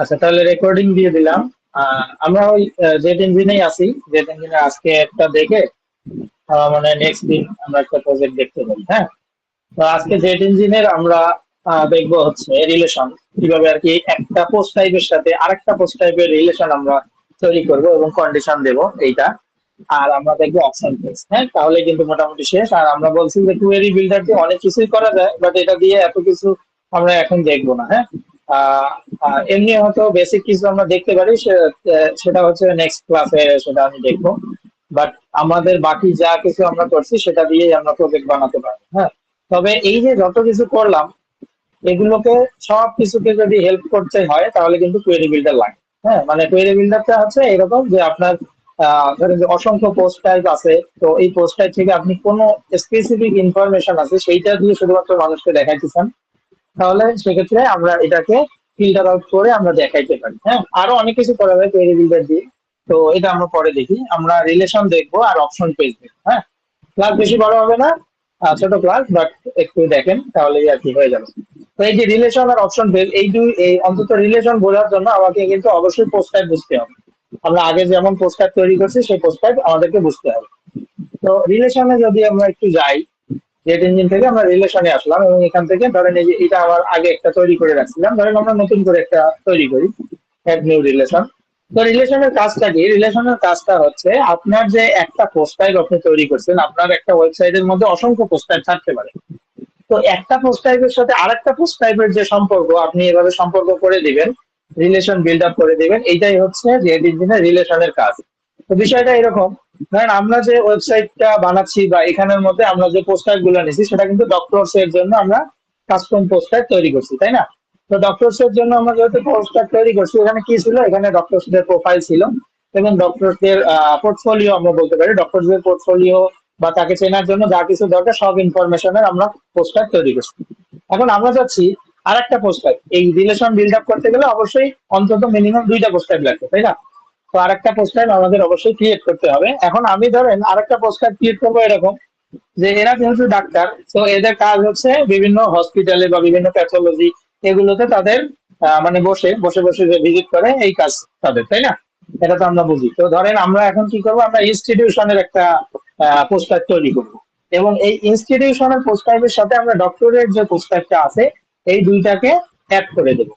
আচ্ছা, তাহলে রেকর্ডিং দিয়ে দিলাম। আমরা ওই জেট ইঞ্জিনেই আছি। জেট ইঞ্জিনে আজকে একটা দেখে মানে নেক্সট দিন আমরা একটা প্রজেক্ট দেখতে পারি। হ্যাঁ, তো আজকে জেট ইঞ্জিনের আমরা দেখবো হচ্ছে রিলেশন, কিভাবে আর কি একটা পোস্ট টাইপের সাথে আরেকটা পোস্ট টাইপের রিলেশন আমরা তৈরি করব এবং কন্ডিশন দেব এইটা। আর আমরা দেখবো অপশন পেজ। হ্যাঁ, তাহলে কিন্তু মোটামুটি শেষ। আর আমরা বলছি যে কুয়েরি বিল্ডার দিয়ে অনেক কিছুই করা যায়, বাট এটা দিয়ে এত কিছু আমরা এখন দেখবো না। হ্যাঁ, আহ, এমনি হয়তো বেসিক কিছু আমরা দেখতে পারি, সেটা হচ্ছে নেক্সট ক্লাসে সেটা আমি দেখবো। বাট আমাদের বাকি যা কিছু আমরা করছি সেটা দিয়েই আমরা প্রজেক্ট বানাতে পারবো। হ্যাঁ, তবে এই যে যত কিছু করলাম এগুলোকে সব কিছুকে যদি হেল্প করতে হয় তাহলে কিন্তু কোয়েরি বিল্ডার লাগে। হ্যাঁ, মানে কোয়েরি বিল্ডারটা হচ্ছে এরকম যে আপনার ধরেন যে অসংখ্য পোস্ট টাইপ আছে, তো এই পোস্ট টাইপ থেকে আপনি কোনো স্পেসিফিক ইনফরমেশন আছে সেইটা দিয়ে শুধুমাত্র মানুষকে দেখাইতে চান, তাহলে সেক্ষেত্রে আমরা এটাকে ফিল্টার আউট করে আমরা দেখাইতে পারি। হ্যাঁ, আরো অনেক কিছু করা যায় কোয়েরি বিল্ডার দিয়ে। তো এটা আমরা পরে দেখি। আমরা রিলেশন দেখবো আর অপশন পেজ দেখবো। হ্যাঁ, ক্লাস বেশি বড় হবে না, ছোট ক্লাস, বাট একটু দেখেন তাহলেই আর কি হয়ে যাবে। তো এই যে রিলেশন আর অপশন পেজ, এই অন্তত রিলেশন বোঝার জন্য আমাকে কিন্তু অবশ্যই পোস্ট টাইপ বুঝতে হবে। আমরা আগে যেমন পোস্ট টাইপ তৈরি করছি সেই পোস্ট টাইপ আমাদেরকে বুঝতে হবে। তো রিলেশনে যদি আমরা একটু যাই, জেট ইঞ্জিন থেকে আমরা রিলেশনে আসলাম এবং এখান থেকে ধরেন এই যে এটা আমার আগে একটা তৈরি করে রাখছিলাম, ধরেন আমরা নতুন করে একটা তৈরি করি, অ্যাড নিউ রিলেশন। তো রিলেশনের কাজটা কি? রিলেশনের কাজটা হচ্ছে আপনার যে একটা পোস্ট টাইপ আপনি তৈরি করছেন, আপনার একটা ওয়েবসাইটের মধ্যে অসংখ্য পোস্ট টাইপ থাকতে পারে। তো একটা পোস্ট টাইপের সাথে আরেকটা পোস্ট টাইপের যে সম্পর্ক আপনি এভাবে সম্পর্ক করে দিবেন, রিলেশন বিল্ড আপ করে দিবেন, এইটাই হচ্ছে জেট ইঞ্জিনের রিলেশনের কাজ। তো বিষয়টা এরকম, ধরেন আমরা যে ওয়েবসাইটটা বানাচ্ছি বা এখানের মধ্যে আমরা যে পোস্ট টাইপ গুলো নিচ্ছি সেটা কিন্তু ডক্টরস এর জন্য আমরা কাস্টম পোস্ট টাইপ তৈরি করছি, তাই না? তো ডক্টরস এর জন্য আমরা যেহেতু পোস্ট টাইপ তৈরি করছি, এখানে কি ছিল? এখানে ডক্টরস দের প্রোফাইল ছিল এবং ডক্টরস দের পোর্টফোলিও, আমরা বলতে পারি ডক্টরস দের পোর্টফোলিও বা তাকে চেনার জন্য যা কিছু দরকার সব ইনফরমেশনের আমরা পোস্টার তৈরি করছি। এখন আমরা চাচ্ছি আর একটা পোস্টার, এই রিলেশন বিল্ড আপ করতে গেলে অবশ্যই অন্তত মিনিমাম দুইটা পোস্টার লাগবে, তাই না? তো আরেকটা পোস্টার আমাদের অবশ্যই ক্রিয়েট করতে হবে। এখন আমি ধরেন আরেকটা পোস্টার ক্রিয়েট করবো এরকম, যে এরা যেহেতু ডাক্তার, তো এদের কাজ হচ্ছে বিভিন্ন হসপিটালে বা বিভিন্ন প্যাথোলজি এগুলোতে তাদের মানে বসে বসে বসে যে ভিজিট করে এই কাজ তাদের, তাই না? এটা তো আমরা বুঝি। তো ধরেন আমরা এখন কি করবো, আমরা ইনস্টিটিউশনের একটা পোস্টার তৈরি করবো এবং এই ইনস্টিটিউশনের পোস্টারের সাথে আমরা ডক্টরের যে পোস্টারটা আছে এই দুইটাকে অ্যাড করে দেবো।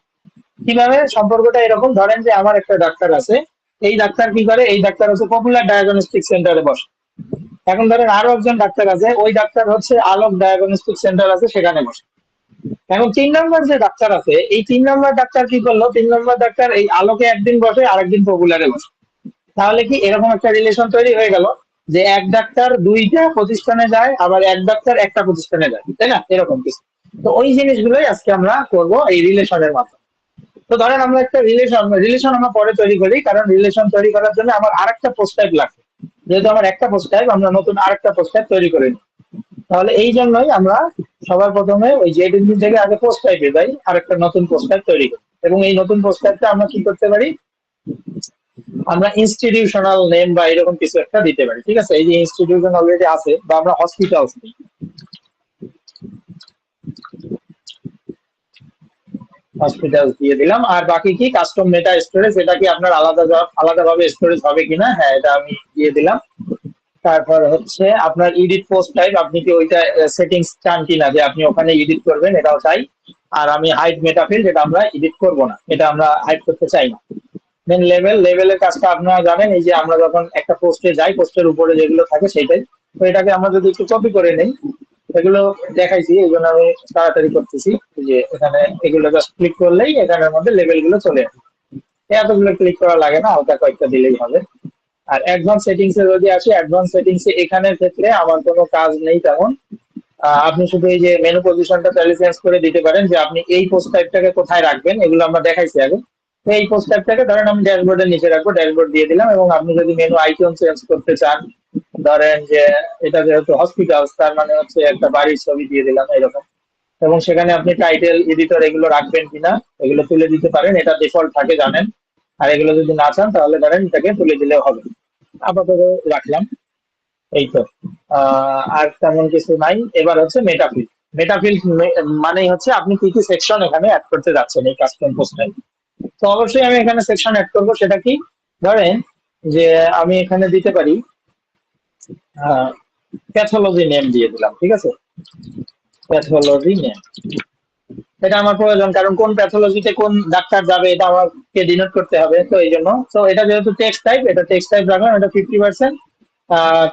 কিভাবে? সম্পর্কটা এরকম, ধরেন যে আমার একটা ডাক্তার আছে, এই ডাক্তার কি করে? এই ডাক্তার হচ্ছে পপুলার ডায়াগনস্টিক সেন্টারে বসে। এখন ধরেন আরো একজন ডাক্তার আছে, ওই ডাক্তার হচ্ছে আলোক ডায়াগনস্টিক সেন্টার আছে সেখানে বসে। এখন ৩ নম্বর যে ডাক্তার আছে, এই ৩ নম্বর ডাক্তার কি করলো? ৩ নম্বর ডাক্তার এই আলোকে একদিন বসে আরেকদিন পপুলারে বসে। তাহলে কি এরকম একটা রিলেশন তৈরি হয়ে গেল যে এক ডাক্তার দুইটা প্রতিষ্ঠানে যায়, আবার এক ডাক্তার একটা প্রতিষ্ঠানে যায়, তাই না? এরকম কিছু। তো ওই জিনিসগুলোই আজকে আমরা করব এই রিলেশনের মাধ্যমে। তো ধরেন আমরা একটা রিলেশন রিলেশন আমরা পরে তৈরি করি, কারণ রিলেশন তৈরি করার জন্য আমার আরেকটা পোস্ট টাইপ লাগবে। যেহেতু আমার একটা পোস্ট টাইপ, আমরা নতুন আরেকটা পোস্ট টাইপ তৈরি করে নিই। তাহলে এই জন্যই আমরা সবার প্রথমে ওই জেড ইঞ্জিন থেকে আগে পোস্ট টাইপে যাই, আরেকটা নতুন পোস্ট টাইপ তৈরি করি এবং এই নতুন পোস্ট টাইপটা আমরা কি করতে পারি? আমরা ইনস্টিটিউশনাল নেম বা এরকম কিছু একটা দিতে পারি। ঠিক আছে, এই যে ইনস্টিটিউশন অলরেডি আছে বা আমরা হসপিটাল হসপিটাল দিয়ে দিলাম। আর বাকি কি কাস্টম মেটা স্টোরেজ, এটা কি আপনার আলাদাভাবে স্টোরেজ হবে কিনা? হ্যাঁ, এটা আমি দিয়ে দিলাম। তারপর হচ্ছে আপনার এডিট পোস্ট টাইপ, আপনি কি ওইটা সেটিংস চান কিনা যে আপনি ওখানে এডিট করবেন, এটাও চাই। আর আমি হাইড মেটাফিল্ড, এটা আমরা এডিট করব না, এটা আমরা হাইড করতে চাই না। দেন লেভেলের কাজটা আপনারা জানেন, এই যে আমরা যখন একটা পোস্টে যাই পোস্টের উপরে যেগুলো থাকে সেটাই। তো এটাকে আমরা যদি একটু কপি করে নেই, এগুলো দেখাইছি এই জন্য আমি তাড়াতাড়ি করতেছি। যে এখানে এগুলো জাস্ট ক্লিক করলেই এখানের মধ্যে লেভেল গুলো চলে আসে। এতগুলো ক্লিক করা লাগে না, হালকা কয়েকটা দিলেই হবে। আর অ্যাডভান্স সেটিংস এ যদি আসি, অ্যাডভান্স সেটিংস এ এখানের ক্ষেত্রে আমার কোনো কাজ নেই তেমন। আপনি শুধু এই যে মেনু পজিশনটা চাইলে চেঞ্জ করে দিতে পারেন, যে আপনি এই পোস্ট টাইপটাকে কোথায় রাখবেন, এগুলো আমরা দেখাইছি আগে। তো এই পোস্ট টাইপটাকে ধরেন আমি ড্যাশবোর্ডের নিচে রাখবো, ড্যাশবোর্ড দিয়ে দিলাম। এবং আপনি যদি মেনু আইকন চেঞ্জ করতে চান, ধরেন যে এটা যেহেতু হসপিটাল, তার মানে হচ্ছে একটা বাড়ির ছবি দিয়ে দিলাম এরকম। এবং সেখানে আপনি টাইটেল এডিটর এগুলো রাখবেন কিনা এগুলো তুলে দিতে পারেন, এটা ডিফল্ট থাকে জানেন। আর এগুলো যদি না চান তাহলে ধরেন এটাকে তুলে দিলেও হবে। আপাতত রাখলাম। এই তো। আর তেমন কিছু নাই। এবার হচ্ছে মেটাফিল্ড। মেটাফিল্ড মানেই হচ্ছে আপনি কি কি সেকশন এখানে অ্যাড করতে যাচ্ছেন এই কাস্টম পোস্টে। তো অবশ্যই আমি এখানে সেকশন অ্যাড করব, সেটা কি, ধরেন যে আমি এখানে দিতে পারি প্যাথোলজি নেম দিয়ে দিলাম, ঠিক আছে, প্যাথোলজি নেম, এটা আমার প্রয়োজন, কারণ কোন প্যাথোলজিতে কোন ডাক্তার যাবে এটা আমাকে ডিনোট করতে হবে, তো এই জন্য তো এটা যেহেতু টেক্সট টাইপ, এটা টেক্সট টাইপ রাখলাম, এটা 50%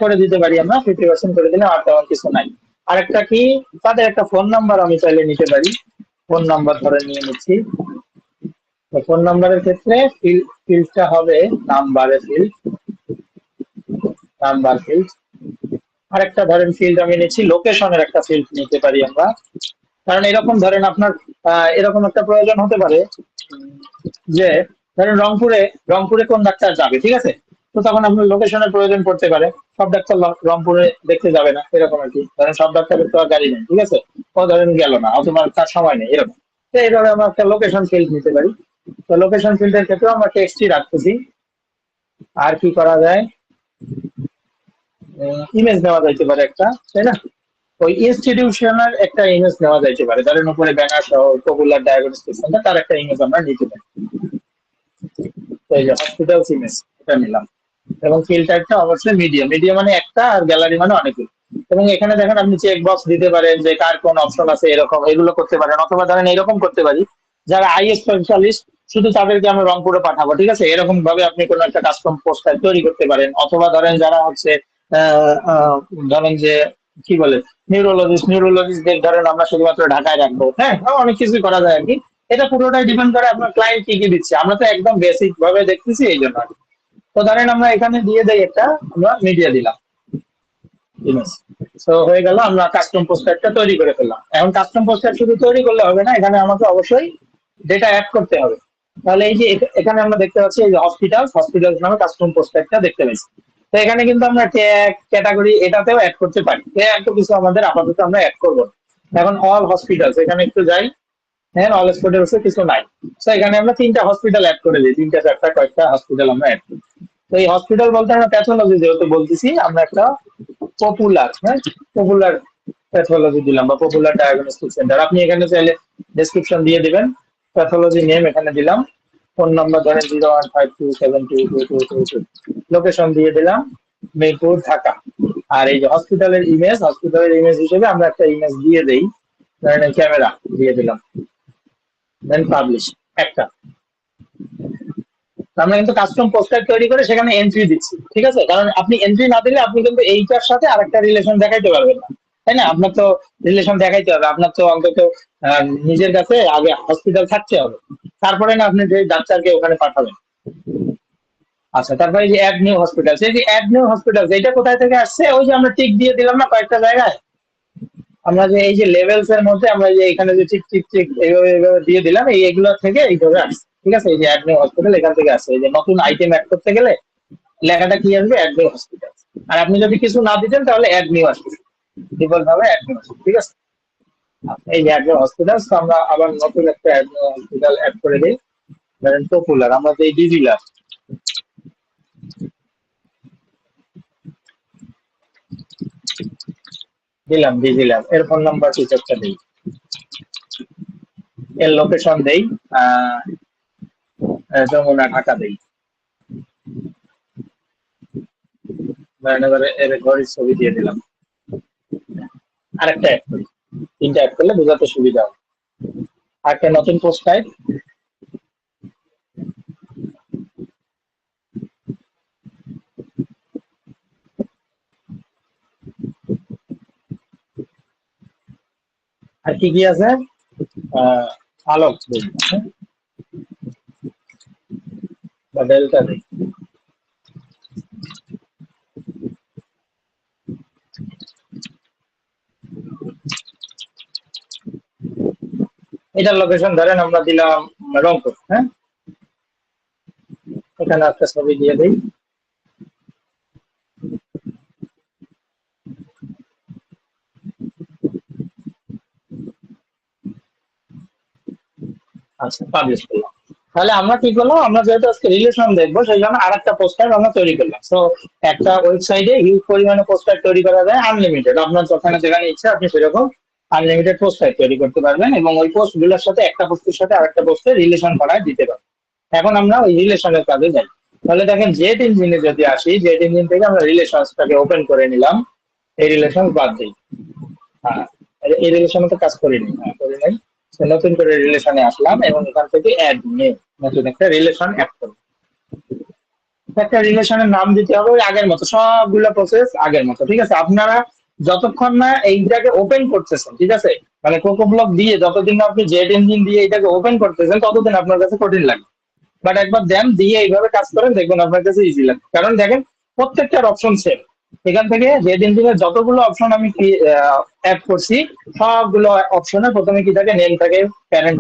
করে দিতে পারি আমরা, 50% করে দিলে আর তেমন কিছু নাই। আরেকটা কি, তাদের একটা ফোন নাম্বার আমি চাইলে নিতে পারি, ফোন নাম্বার ধরে নিয়ে নিচ্ছি। তো ফোন নাম্বারের ক্ষেত্রে ফিল্ডটা হবে নাম্বারের ফিল্ড, নাম্বার ফিল্ড। আরেকটা ধরেন ফিল্ড আমি নিচ্ছি, লোকেশনের একটা ফিল্ড নিতে পারি আমরা, কারণ এরকম ধরেন আপনার এরকম একটা প্রয়োজন হতে পারে যে ধরেন রংপুরে কোন ডাক্তার যাবে, ঠিক আছে, তো তখন আপনার লোকেশনের প্রয়োজন পড়তে পারে, সব ডাক্তার রংপুরে দেখতে যাবে না, এরকম আর কি, ধরেন সব ডাক্তারের তো আর গাড়ি নেই, ঠিক আছে, ও ধরেন গেল না অথবা তার সময় নেই, এরকম। তো এইভাবে আমরা একটা লোকেশন ফিল্ড নিতে পারি। তো লোকেশন ফিল্ডের ক্ষেত্রে আমরা টেক্সটই রাখতেছি। আর কি করা যায়, ইমেজ নেওয়া যাইতে পারে একটা, তাই না, ওই ইনস্টিটিউশনের একটা ইমেজ নেওয়া যাইতে পারে, ধরেন উপরে ব্যানার সহ পপুলার ডায়াগনস্টিক সেন্টার, তার একটা ইমেজ আমরা নিতে পারি। তো এই যে হসপিটালস ইমেজ, এটা নিলাম। এবং ফিল্টারটা অবশ্যই মিডিয়া, মিডিয়া মানে একটা আর গ্যালারি মানে অনেকগুলো। এবং এখানে দেখেন আপনি চেক বক্স দিতে পারেন যে কার কোন অপশন আছে, এরকম এগুলো করতে পারেন, অথবা ধরেন এরকম করতে পারি, যারা আইএস স্পেশালিস্ট শুধু তাদেরকে আমরা রংপুরে পাঠাবো, ঠিক আছে, এরকম ভাবে আপনি কোনো একটা কাস্টম পোস্টার তৈরি করতে পারেন। অথবা ধরেন যারা হচ্ছে আহ, আহ, ধরেন যে কি বলে নিউরোলজিস্টদের ধরেন আমরা শুধুমাত্র ঢাকায় রাখবো, হ্যাঁ, অনেক কিছু করা যায় আর কি। এটা পুরোটাই ডিপেন্ড করে আপনার ক্লায়েন্ট কি কি দিচ্ছে, আমরা তো একদম বেসিক ভাবে দেখতেছি এই জন্য। তো ধরেন আমরা এখানে দিয়ে দেই একটা, আমরা মিডিয়া দিলাম ইমেজ, তো হয়ে গেল, আমরা কাস্টম পোস্টারটা তৈরি করে ফেললাম। এখন কাস্টম পোস্টার শুধু তৈরি করলে হবে না, এখানে আমাকে অবশ্যই ডেটা অ্যাড করতে হবে। তাহলে এই যে এখানে আমরা দেখতে পাচ্ছি এই যে হসপিটাল নামে কাস্টম পোস্টারটা দেখতে পাচ্ছি। তো এখানে কিন্তু আমরা ট্যাগ ক্যাটাগরি এটাতেও অ্যাড করতে পারি, এত কিছু আমাদের আপাতত আমরা অ্যাড করবো না। এখন অল হসপিটালস এখানে একটু যাই, হ্যাঁ, অল হসপিটালস কিছু নাই। তো এখানে আমরা 3টা হসপিটাল অ্যাড করে দিই, 3টা 4টা কয়েকটা হসপিটাল আমরা অ্যাড করি। তো এই হসপিটাল বলতে আমরা প্যাথোলজি যেহেতু বলতেছি, আমরা একটা পপুলার, হ্যাঁ, পপুলার প্যাথোলজি দিলাম বা পপুলার ডায়াগনস্টিক সেন্টার। আপনি এখানে চাইলে ডেসক্রিপশন দিয়ে দিবেন, প্যাথোলজি নেম এখানে দিলাম, ফোন নাম্বার ধরেন 0152722222, লোকেশন দিয়ে দিলাম মিরপুর ঢাকা। আর এই যে হসপিটালের ইমেজ হিসেবে আমরা একটা ইমেজ দিয়ে দেই, ধরেন ক্যামেরা দিয়ে দিলাম, দেন পাবলিশ একটা। আমরা কিন্তু কাস্টম পোস্টার তৈরি করে সেখানে এন্ট্রি দিচ্ছি, ঠিক আছে, কারণ আপনি এন্ট্রি না দিলে আপনি কিন্তু এইটার সাথে আরেকটা রিলেশন দেখাইতে পারবেন না, তাই না, আপনার তো রিলেশন দেখাইতে হবে, আপনার তো অন্তত নিজের কাছে আগে হসপিটাল থাকতে হবে, তারপরে না আপনি যে ডাক্তারকে ওখানে পাঠাবেন। আচ্ছা, তারপরে যে অ্যাড নিউ হসপিটাল, সেই যে অ্যাড নিউ হসপিটাল এটা কোথায় থেকে আসছে, ওই যে আমরা টিক দিয়ে দিলাম না কয়েকটা জায়গায়, আমরা যে এই যে লেভেলস এর মধ্যে আমরা যে এখানে যে টিক টিক টিক এইভাবে এইভাবে দিয়ে দিলাম, এইগুলো থেকে এইভাবে আসছে, ঠিক আছে, এই যে অ্যাড নিউ হসপিটাল এখান থেকে আসছে, এই যে নতুন আইটেম অ্যাড করতে গেলে লেখাটা কি আসবে, অ্যাড নিউ হসপিটাল। আর আপনি যদি কিছু না দিতেন তাহলে অ্যাড নিউ আসবে, ডিফল্ট ভাবে অ্যাড নিউ আসবে, ঠিক আছে। আচ্ছা, এই যে অ্যাড নিউ হসপিটাল, আমরা আবার নতুন একটা অ্যাড নিউ হসপিটাল অ্যাড করে দিই, ধরেন পপুলার, আমরা যে ডিজিলার দিলাম, ডিজিলার এর ফোন নাম্বার টিচারটা দিই, এর লোকেশন দেই আহ যমুনা ঢাকা দেই, ধরেন এবারে এর ঘরের ছবি দিয়ে দিলাম, আরেকটা অ্যাড করি, 3টা অ্যাড করলে বোঝাতে সুবিধা হবে। আরেকটা নতুন পোস্ট টাইপ, আর কি কি আছে, আলোক দিই, হ্যাঁ, বা ডেল্টা দিই। এটার লোকেশন ধরেন আমরা দিলাম রংপুর, হ্যাঁ, এখানে একটা ছবি দিয়ে দিই। আচ্ছা, পাবলিশ করলাম। তাহলে আমরা কি করলাম, আমরা যেহেতু আজকে রিলেশন দেখবো সেই জন্য আর একটা পোস্টার আমরা তৈরি করলাম। তো একটা ওয়েবসাইটে হিউজ পরিমাণে পোস্টার তৈরি করা যায় আনলিমিটেড, আপনার যেখানে যেখানে ইচ্ছা আপনি সেরকম আনলিমিটেড পোস্টার তৈরি করতে পারবেন, এবং ওই পোস্ট গুলোর সাথে একটা পোস্টের সাথে আরেকটা পোস্টের রিলেশন করায় দিতে পারবেন। এখন আমরা ওই রিলেশনের কাজে যাই। তাহলে দেখেন জেট ইঞ্জিনে যদি আসি, জেট ইঞ্জিন থেকে আমরা রিলেশনসটাকে ওপেন করে নিলাম, এই রিলেশন বাদ দিই। হ্যাঁ, এই রিলেশনে তো কাজ করিনি, হ্যাঁ করি নাই। তো নতুন করে রিলেশনে আসলাম এবং এখান থেকে অ্যাড নিয়ে নতুন একটা রিলেশন অ্যাড করব। একটা রিলেশনের নাম দিতে হবে ওই আগের মতো, সবগুলো প্রসেস আগের মতো, ঠিক আছে। আপনারা যতক্ষণ না এইটাকে ওপেন করতেছেন, ঠিক আছে, মানে কোকো ব্লক দিয়ে যতদিন না আপনি জেট ইঞ্জিন দিয়ে এটাকে ওপেন করতেছেন ততদিন আপনার কাছে কঠিন লাগবে। বাট একবার দেন দিয়ে এইভাবে কাজ করেন, দেখবেন আপনার কাছে ইজি লাগবে। কারণ দেখেন প্রত্যেকটার অপশন সেম। এখান থেকে জেট ইঞ্জিনের যতগুলো অপশন আমি অ্যাড করছি, সবগুলো অপশনে প্রথমে কি থাকে, নেম থাকে, প্যারেন্ট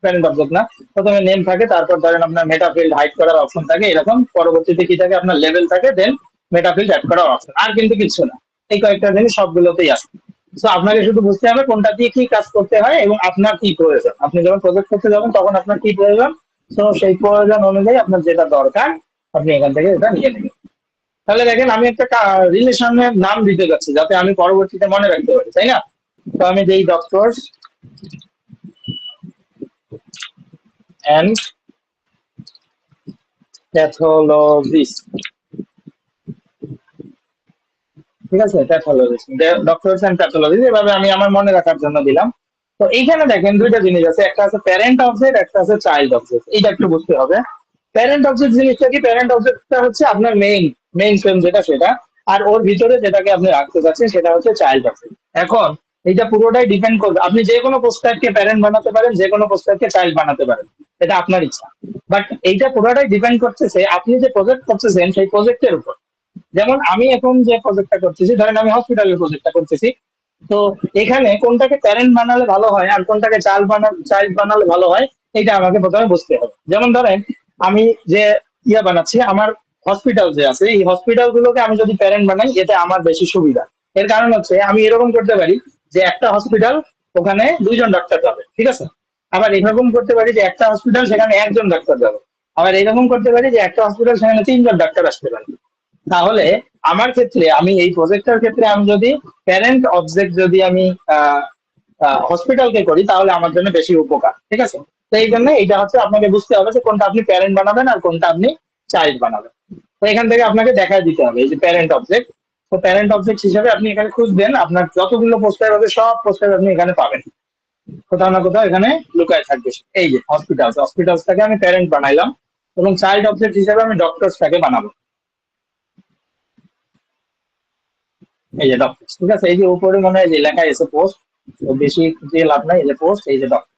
প্যারেন্ট অবজেক্ট না, প্রথমে নেম থাকে, তারপর ধরেন আপনার মেটাফিল্ড হাইড করার অপশন থাকে, এরকম পরবর্তীতে কি থাকে, আপনার লেভেল থাকে, দেন মেটাফিল্ড অ্যাড করার অপশন, আর কিন্তু কিছু না। এই কয়েকটা জিনিস সবগুলোতেই আছে। তো আপনাকে শুধু বুঝতে হবে কোনটা দিয়ে কি কাজ করতে হয় এবং আপনার কি প্রয়োজন। আপনি যখন প্রজেক্ট করতে যাবেন তখন আপনার কি প্রয়োজন, তো সেই প্রয়োজন অনুযায়ী আপনার যেটা দরকার আপনি এখান থেকে এটা নিয়ে নেবেন। তাহলে দেখেন আমি একটা রিলেশনের নাম দিতে যাচ্ছি যাতে আমি পরবর্তীতে মনে রাখতে পারি, তাই না? তো আমি যেই ডক্টরস অ্যান্ড প্যাথোলজিস্ট, ঠিক আছে, প্যাথোলজিস্ট, ডক্টরস অ্যান্ড প্যাথোলজিস্ট, এভাবে আমি আমার মনে রাখার জন্য দিলাম। তো এইখানে দেখেন দুইটা জিনিস আছে, একটা আছে প্যারেন্ট অবজেক্ট, একটা আছে চাইল্ড অবজেক্ট। এইটা একটু বুঝতে হবে। প্যারেন্ট অবজেক্ট জিনিসটা কি, প্যারেন্ট অবজেক্টটা হচ্ছে আপনার মেইন ফ্রেম যেটা সেটা, আর ওর ভিতরে যেটাকে আপনি রাখতে চাচ্ছেন সেটা হচ্ছে চাইল্ড অবজেক্ট। এখন এইটা পুরোটাই ডিপেন্ড করবে, আপনি যে কোনো পোস্টারকে প্যারেন্ট বানাতে পারেন, যে কোনো পোস্টারকে চাইল্ড বানাতে পারেন, এটা আপনার ইচ্ছা। বাট এইটা পুরোটাই ডিপেন্ড করতেছে আপনি যে প্রজেক্ট করতেছেন সেই প্রজেক্টের উপর। যেমন আমি এখন যে প্রজেক্টটা করতেছি, ধরেন আমি হসপিটালের প্রজেক্টটা করতেছি, তো এখানে কোনটাকে প্যারেন্ট বানালে ভালো হয় আর কোনটাকে চাইল্ড বানালে ভালো হয়, এটা আমাকে প্রথমে বুঝতে হবে। যেমন ধরেন আমি যে বানাচ্ছি, আমার হসপিটাল যে আছে, এই হসপিটাল গুলোকে আমি যদি প্যারেন্ট বানাই এতে আমার বেশি সুবিধা। এর কারণ হচ্ছে আমি এরকম করতে পারি যে একটা হসপিটাল, ওখানে দুইজন ডাক্তার যাবে, ঠিক আছে। আবার এরকম করতে পারি যে একটা হসপিটাল, সেখানে একজন ডাক্তার যাবে। আবার এরকম করতে পারি যে একটা হসপিটাল, সেখানে তিনজন ডাক্তার আসতে পারে। তাহলে আমার ক্ষেত্রে, আমি এই প্রজেক্টের ক্ষেত্রে আমি যদি প্যারেন্ট অবজেক্ট যদি আমি হসপিটালকে করি তাহলে আমার জন্য বেশি উপকার, ঠিক আছে। তো এই জন্য এটা হচ্ছে আপনাকে বুঝতে হবে যে কোনটা আপনি প্যারেন্ট বানাবেন আর কোনটা আপনি চাইল্ড বানাবেন। তো এখান থেকে আপনাকে দেখা দিতে হবে এই যে প্যারেন্ট অবজেক্ট। তো প্যারেন্ট অবজেক্ট হিসাবে আপনি এখানে খুঁজবেন, আপনার যতগুলো পোস্টার হবে সব পোস্টার আপনি এখানে পাবেন, কোথাও না কোথাও এখানে লুকায় থাকবে। এই যে হসপিটালসটাকে আমি প্যারেন্ট বানাইলাম এবং চাইল্ড অবজেক্ট হিসাবে আমি ডক্টরসটাকে বানাবো। এই যে ডক্টর, ঠিক আছে, এই যে উপরে মনে হয় যে লেখা এসে পোস্ট, তো বেশি দিয়ে লাভ নাই, এই যে পোস্ট, এই যে ডক্টর।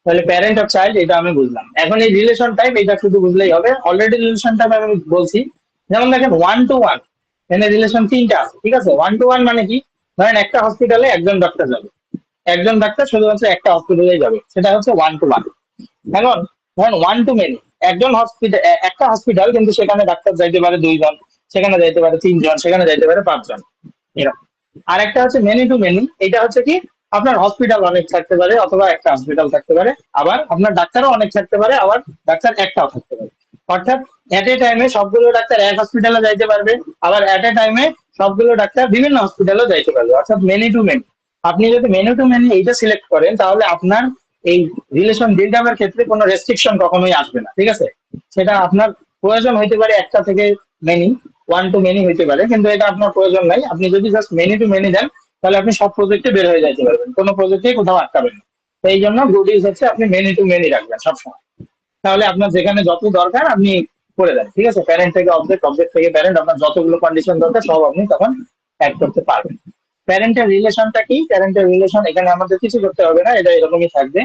তাহলে প্যারেন্ট আর চাইল্ড এটা আমি বুঝলাম। এখন এই রিলেশন টাইপ এটা শুধু বুঝলেই হবে, অলরেডি রিলেশন টাইপ আমি বলছি। যেমন দেখেন ওয়ান টু ওয়ান, এখানে রিলেশন তিনটা আছে, ঠিক আছে। ওয়ান টু ওয়ান মানে কি, ধরেন একটা হসপিটালে একজন ডাক্তার যাবে, একজন ডাক্তার শুধুমাত্র একটা হসপিটালে যাবে, সেটা হচ্ছে ওয়ান টু ওয়ান। এখন ধরেন ওয়ান টু মেনি, একজন হসপিটাল, একটা হসপিটাল কিন্তু সেখানে ডাক্তার যাইতে পারে দুইজন, সেখানে যাইতে পারে তিনজন, সেখানে যাইতে পারে পাঁচজন, এরকম। আর একটা হচ্ছে মেনি টু মেনি, এটা হচ্ছে কি, আপনার হসপিটাল অনেক থাকতে পারে অথবা একটা হসপিটাল থাকতে পারে, আবার আপনার ডাক্তারও অনেক থাকতে পারে, আবার ডাক্তার একটাও থাকতে পারে। অর্থাৎ এট এ টাইমে সবগুলো ডাক্তার এক হসপিটালে যাইতে পারবে, আবার এট এ টাইমে সবগুলো ডাক্তার বিভিন্ন হসপিটালেও যাইতে পারবে, অর্থাৎ মেনি টু মেনি। আপনি যদি মেনি টু মেনি এইটা সিলেক্ট করেন তাহলে আপনার এই রিলেশন বিল্ড আপের ক্ষেত্রে কোনো রেস্ট্রিকশন কখনোই আসবে না, ঠিক আছে। সেটা আপনার প্রয়োজন হইতে পারে একটা থেকে মেনি, ওয়ান টু মেনি হইতে পারে, কিন্তু এটা আপনার প্রয়োজন নাই। আপনি যদি জাস্ট মেনি টু মেনি দেন তাহলে আপনি সব প্রজেক্টে বের হয়ে যাইতে পারবেন, কোনো প্রজেক্টে কোথাও আটকাবেন না। তো এই জন্য গুড ইউজ হচ্ছে আপনি মেনি টু মেনি রাখবেন সবসময়। তাহলে আপনার যেখানে যত দরকার আপনি করে দেন, ঠিক আছে। প্যারেন্ট থেকে অবজেক্ট, অবজেক্ট থেকে প্যারেন্ট, আপনার যতগুলো কন্ডিশন দরকার সব আপনি তখন অ্যাড করতে পারবেন। প্যারেন্টের রিলেশনটা কি, প্যারেন্টের রিলেশন এখানে আমাদের কিছু করতে হবে না, এটা এরকমই থাকবে।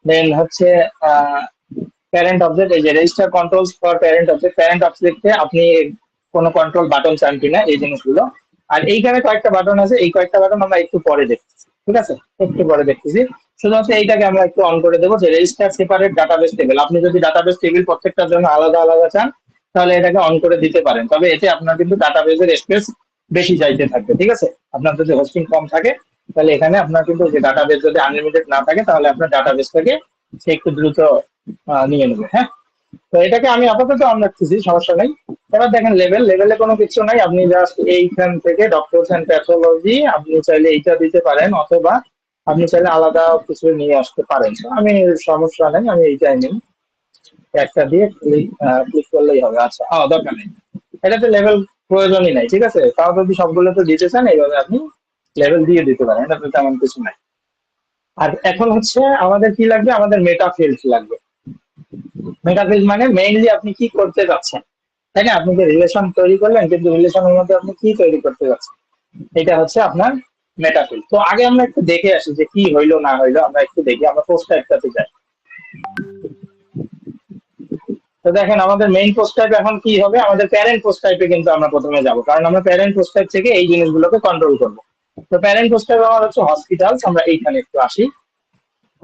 দেন হচ্ছে প্যারেন্ট অবজেক্ট, এই যে register controls for parent object, parent অবজেক্টে আপনি কোনো কন্ট্রোল বাটন চান কিনা, এই জিনিসগুলো। আর এইখানে কয়েকটা বাটন আছে, এই কয়েকটা বাটন আমরা একটু পরে দেখতেছি, ঠিক আছে, একটু পরে দেখতেছি। শুধুমাত্র এইটাকে আমরা একটু অন করে দেবো যে রেজিস্টার সেপারেট ডাটাবেস টেবিল। আপনি যদি ডাটাবেস টেবিল প্রত্যেকটার জন্য আলাদা আলাদা চান তাহলে এটাকে অন করে দিতে পারেন, তবে এতে আপনার কিন্তু ডাটাবেসের স্পেস বেশি চাইতে থাকবে, ঠিক আছে। আপনার যদি হোস্টিং কম থাকে তাহলে এখানে আপনার কিন্তু যে ডাটাবেস যদি আনলিমিটেড না থাকে তাহলে আপনার ডাটাবেসটাকে সে একটু দ্রুত নিয়ে নেবে, হ্যাঁ। তো এটাকে আমি আপাতত অন রাখতেছি, সমস্যা নাই। এবার দেখেন লেভেলে কোনো কিছু নাই, আপনি জাস্ট এইখান থেকে ডক্টরস এন্ড প্যাথোলজি আপনি চাইলে এইটা দিতে পারেন অথবা আপনি চাইলে আলাদা কিছু নিয়ে আসতে পারেন, তো আমি সমস্যা নেই, আমি এইটাই নিই। একটা দিয়ে ক্লিক করলেই হবে। আচ্ছা, দরকার নেই, এটাতে লেভেল প্রয়োজনই নাই। ঠিক আছে, তাও যদি সবগুলো তো দিতে চান এইভাবে আপনি লেভেল দিয়ে দিতে পারেন, এটাতে তেমন কিছু নাই। আর এখন হচ্ছে আমাদের কি লাগবে, আমাদের মেটা ফিল্ড লাগবে। মেটা ফিল্ড মানে মেইনলি আপনি কি করতে যাচ্ছেন, তাই না? আপনি যে রিলেশন তৈরি করলেন, কিন্তু রিলেশনের মধ্যে আপনি কি তৈরি করতে যাচ্ছেন, এটা হচ্ছে আপনার মেটা ফিল্ড। তো আগে আমরা একটু দেখে আসি যে কি হইলো না হইলো, আমরা একটু দেখি, আমরা পোস্ট টাইপটাতে যাই। তো দেখেন আমাদের মেইন পোস্ট টাইপ এখন কি হবে, আমাদের প্যারেন্ট পোস্ট টাইপে কিন্তু আমরা প্রথমে যাব, কারণ আমরা প্যারেন্ট পোস্ট টাইপ থেকে এই জিনিসগুলোকে কন্ট্রোল করব। তো প্যারেন্ট পোস্ট টাইপ আমার হচ্ছে হসপিটালস, আমরা এইখানে একটু আসি।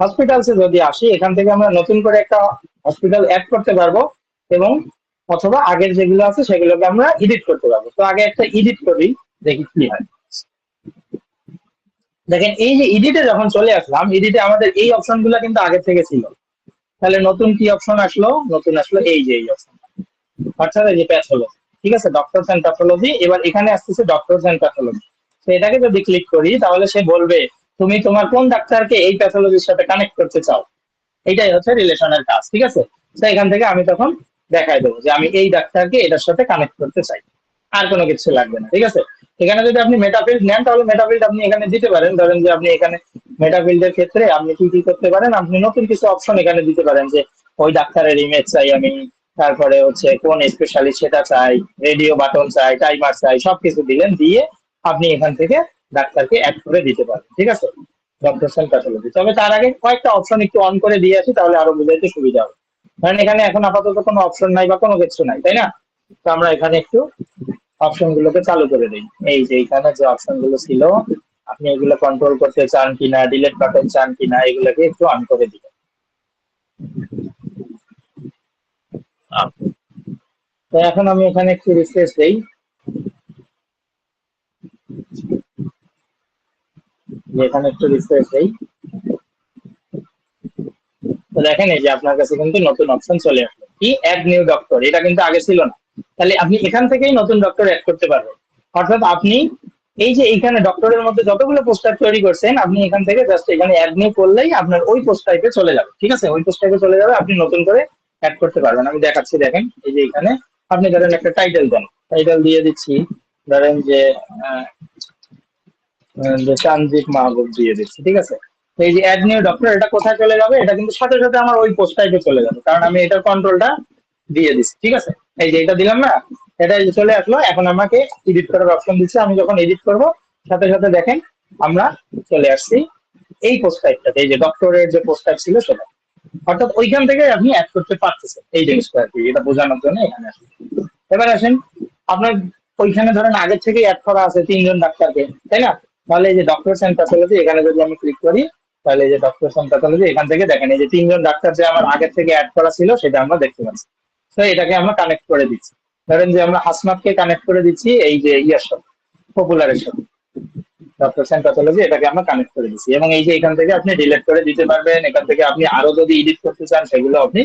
হসপিটালসে যদি আসি, এখান থেকে আমরা নতুন করে একটা হসপিটাল অ্যাড করতে পারবো, এবং অথবা আগের যেগুলো আছে সেগুলোকে আমরা এডিট করতে পারবো। তো আগে একটা এডিট করি, দেখি কি হয়। দেখেন এই যে এডিটে যখন চলে আসলাম, এডিটে আমাদের এই অপশন গুলো কিন্তু আগে থেকে ছিল। তাহলে নতুন কি অপশন আসলো, নতুন আসলো এই যে এই অপশন, অর্থাৎ এই যে প্যাথোলজি। ঠিক আছে, ডক্টরস এন্ড প্যাথোলজি। এবার এখানে আসতেছে ডক্টরস এন্ড প্যাথোলজি। তো এটাকে যদি ক্লিক করি তাহলে সে বলবে তুমি তোমার কোন ডাক্তারকে এই প্যাথোলজির সাথে কানেক্ট করতে চাও। এইটাই হচ্ছে রিলেশনের কাজ। ঠিক আছে, তো এখান থেকে আমি তখন দেখাই দেবো যে আমি এই ডাক্তারকে এটার সাথে কানেক্ট করতে চাই, আর কোনো কিছু লাগবে না। ঠিক আছে, এখানে যদি আপনি মেটাফিল্ড নেন তাহলে মেটাফিল্ড আপনি এখানে দিতে পারেন। ধরেন যে আপনি এখানে মেটাফিল্ডের ক্ষেত্রে আপনি কি কি করতে পারেন, আপনি নতুন কিছু অপশন এখানে দিতে পারেন, যে ওই ডাক্তারের ইমেজ চাই আমি, তারপরে হচ্ছে কোন স্পেশালিস্ট সেটা চাই, রেডিও বাটন চাই, টাইমার চাই, সবকিছু দিলেন, দিয়ে আপনি এখান থেকে ডাক্তারকে অ্যাড করে দিতে পারেন। ঠিক আছে, ডক্টরস এন্ড প্যাথোলজি। তবে তার আগে কয়েকটা অপশন একটু অন করে দিয়ে আসি, তাহলে আরো বুঝাইতে সুবিধা হবে। কারণ এখানে এখন আপাতত কোনো অপশন নাই বা কোনো কিছু নাই, তাই না? তো আমরা এখানে একটু অপশন গুলোকে চালু করে দিই। এই যে এখানে যে অপশন গুলো ছিল, আপনি এগুলো কন্ট্রোল করতে চান কিনা, ডিলিট বাটন চান কিনা, এগুলোকে একটু অন করে দিবেন। তো এখন আমি এখানে একটু রিফ্রেশ দেই, এখানে একটু রিফ্রেশ দেই। তো দেখেন এই যে আপনার কাছে কিন্তু নতুন অপশন চলে আসলো, কি অ্যাড নিউ ডক্টর, এটা কিন্তু আগে ছিল না। তাহলে আপনি এখান থেকেই নতুন ডক্টর অ্যাড করতে পারবেন। অর্থাৎ আপনি এই যে এইখানে ডক্টরের মধ্যে যতগুলো পোস্টার তৈরি করছেন, আপনি এখান থেকে জাস্ট এখানে অ্যাড নিউ করলেই আপনার ওই পোস্ট টাইপে চলে যাবে। ঠিক আছে, ওই পোস্ট টাইপে চলে যাবে, আপনি নতুন করে অ্যাড করতে পারবেন। আমি দেখাচ্ছি, দেখেন এই যে এখানে আপনি ধরেন একটা টাইটেল দেন, টাইটেল দিয়ে দিচ্ছি, ধরেন যে চানজিৎ মাহবুব দিয়ে দিচ্ছি। ঠিক আছে, তো এই যে অ্যাড নিউ ডক্টর, এটা কোথায় চলে যাবে, এটা কিন্তু সাথে সাথে আমার ওই পোস্ট টাইপে চলে যাবে, কারণ আমি এটার কন্ট্রোলটা দিয়ে দিচ্ছি। ঠিক আছে, এই যে এটা দিলাম না, এটা এই যে চলে আসলো। এখন আমাকে এডিট করার অপশন দিচ্ছে, আমি যখন এডিট করব সাথে সাথে দেখেন আমরা চলে আসছি এই পোস্ট টাইপটাতে, এই যে ডক্টরের যে পোস্ট টাইপ ছিল সেটা। অর্থাৎ ওইখান থেকে আপনি অ্যাড করতে পারতেছেন, এই জিনিসটা আর কি, এটা বোঝানোর জন্য এখানে আসেন। এবার আসেন, আপনার ওইখানে ধরেন আগের থেকে অ্যাড করা আছে 3 জন ডাক্তারকে, তাই না? তাহলে এই যে ডক্টরস এন্ড প্যাথোলজি, এখানে যদি আমি ক্লিক করি, তাহলে এই যে ডক্টরস এন্ড প্যাথোলজি, এখান থেকে দেখেন এই যে 3 জন ডাক্তার যে আমার আগের থেকে অ্যাড করা ছিল সেটা আমরা দেখতে পাচ্ছি। তো এটাকে আমরা কানেক্ট করে দিচ্ছি। ধরেন যে আমরা হাসনাতকে কানেক্ট করে দিচ্ছি এই যে ইয়ার সাথে, পপুলারের সাথে, ডক্টরস এন্ড প্যাথোলজি, এটাকে আমরা কানেক্ট করে দিচ্ছি। এবং এই যে এখান থেকে আপনি ডিলিট করে দিতে পারবেন, এখান থেকে আপনি আরো যদি এডিট করতে চান সেগুলো আপনি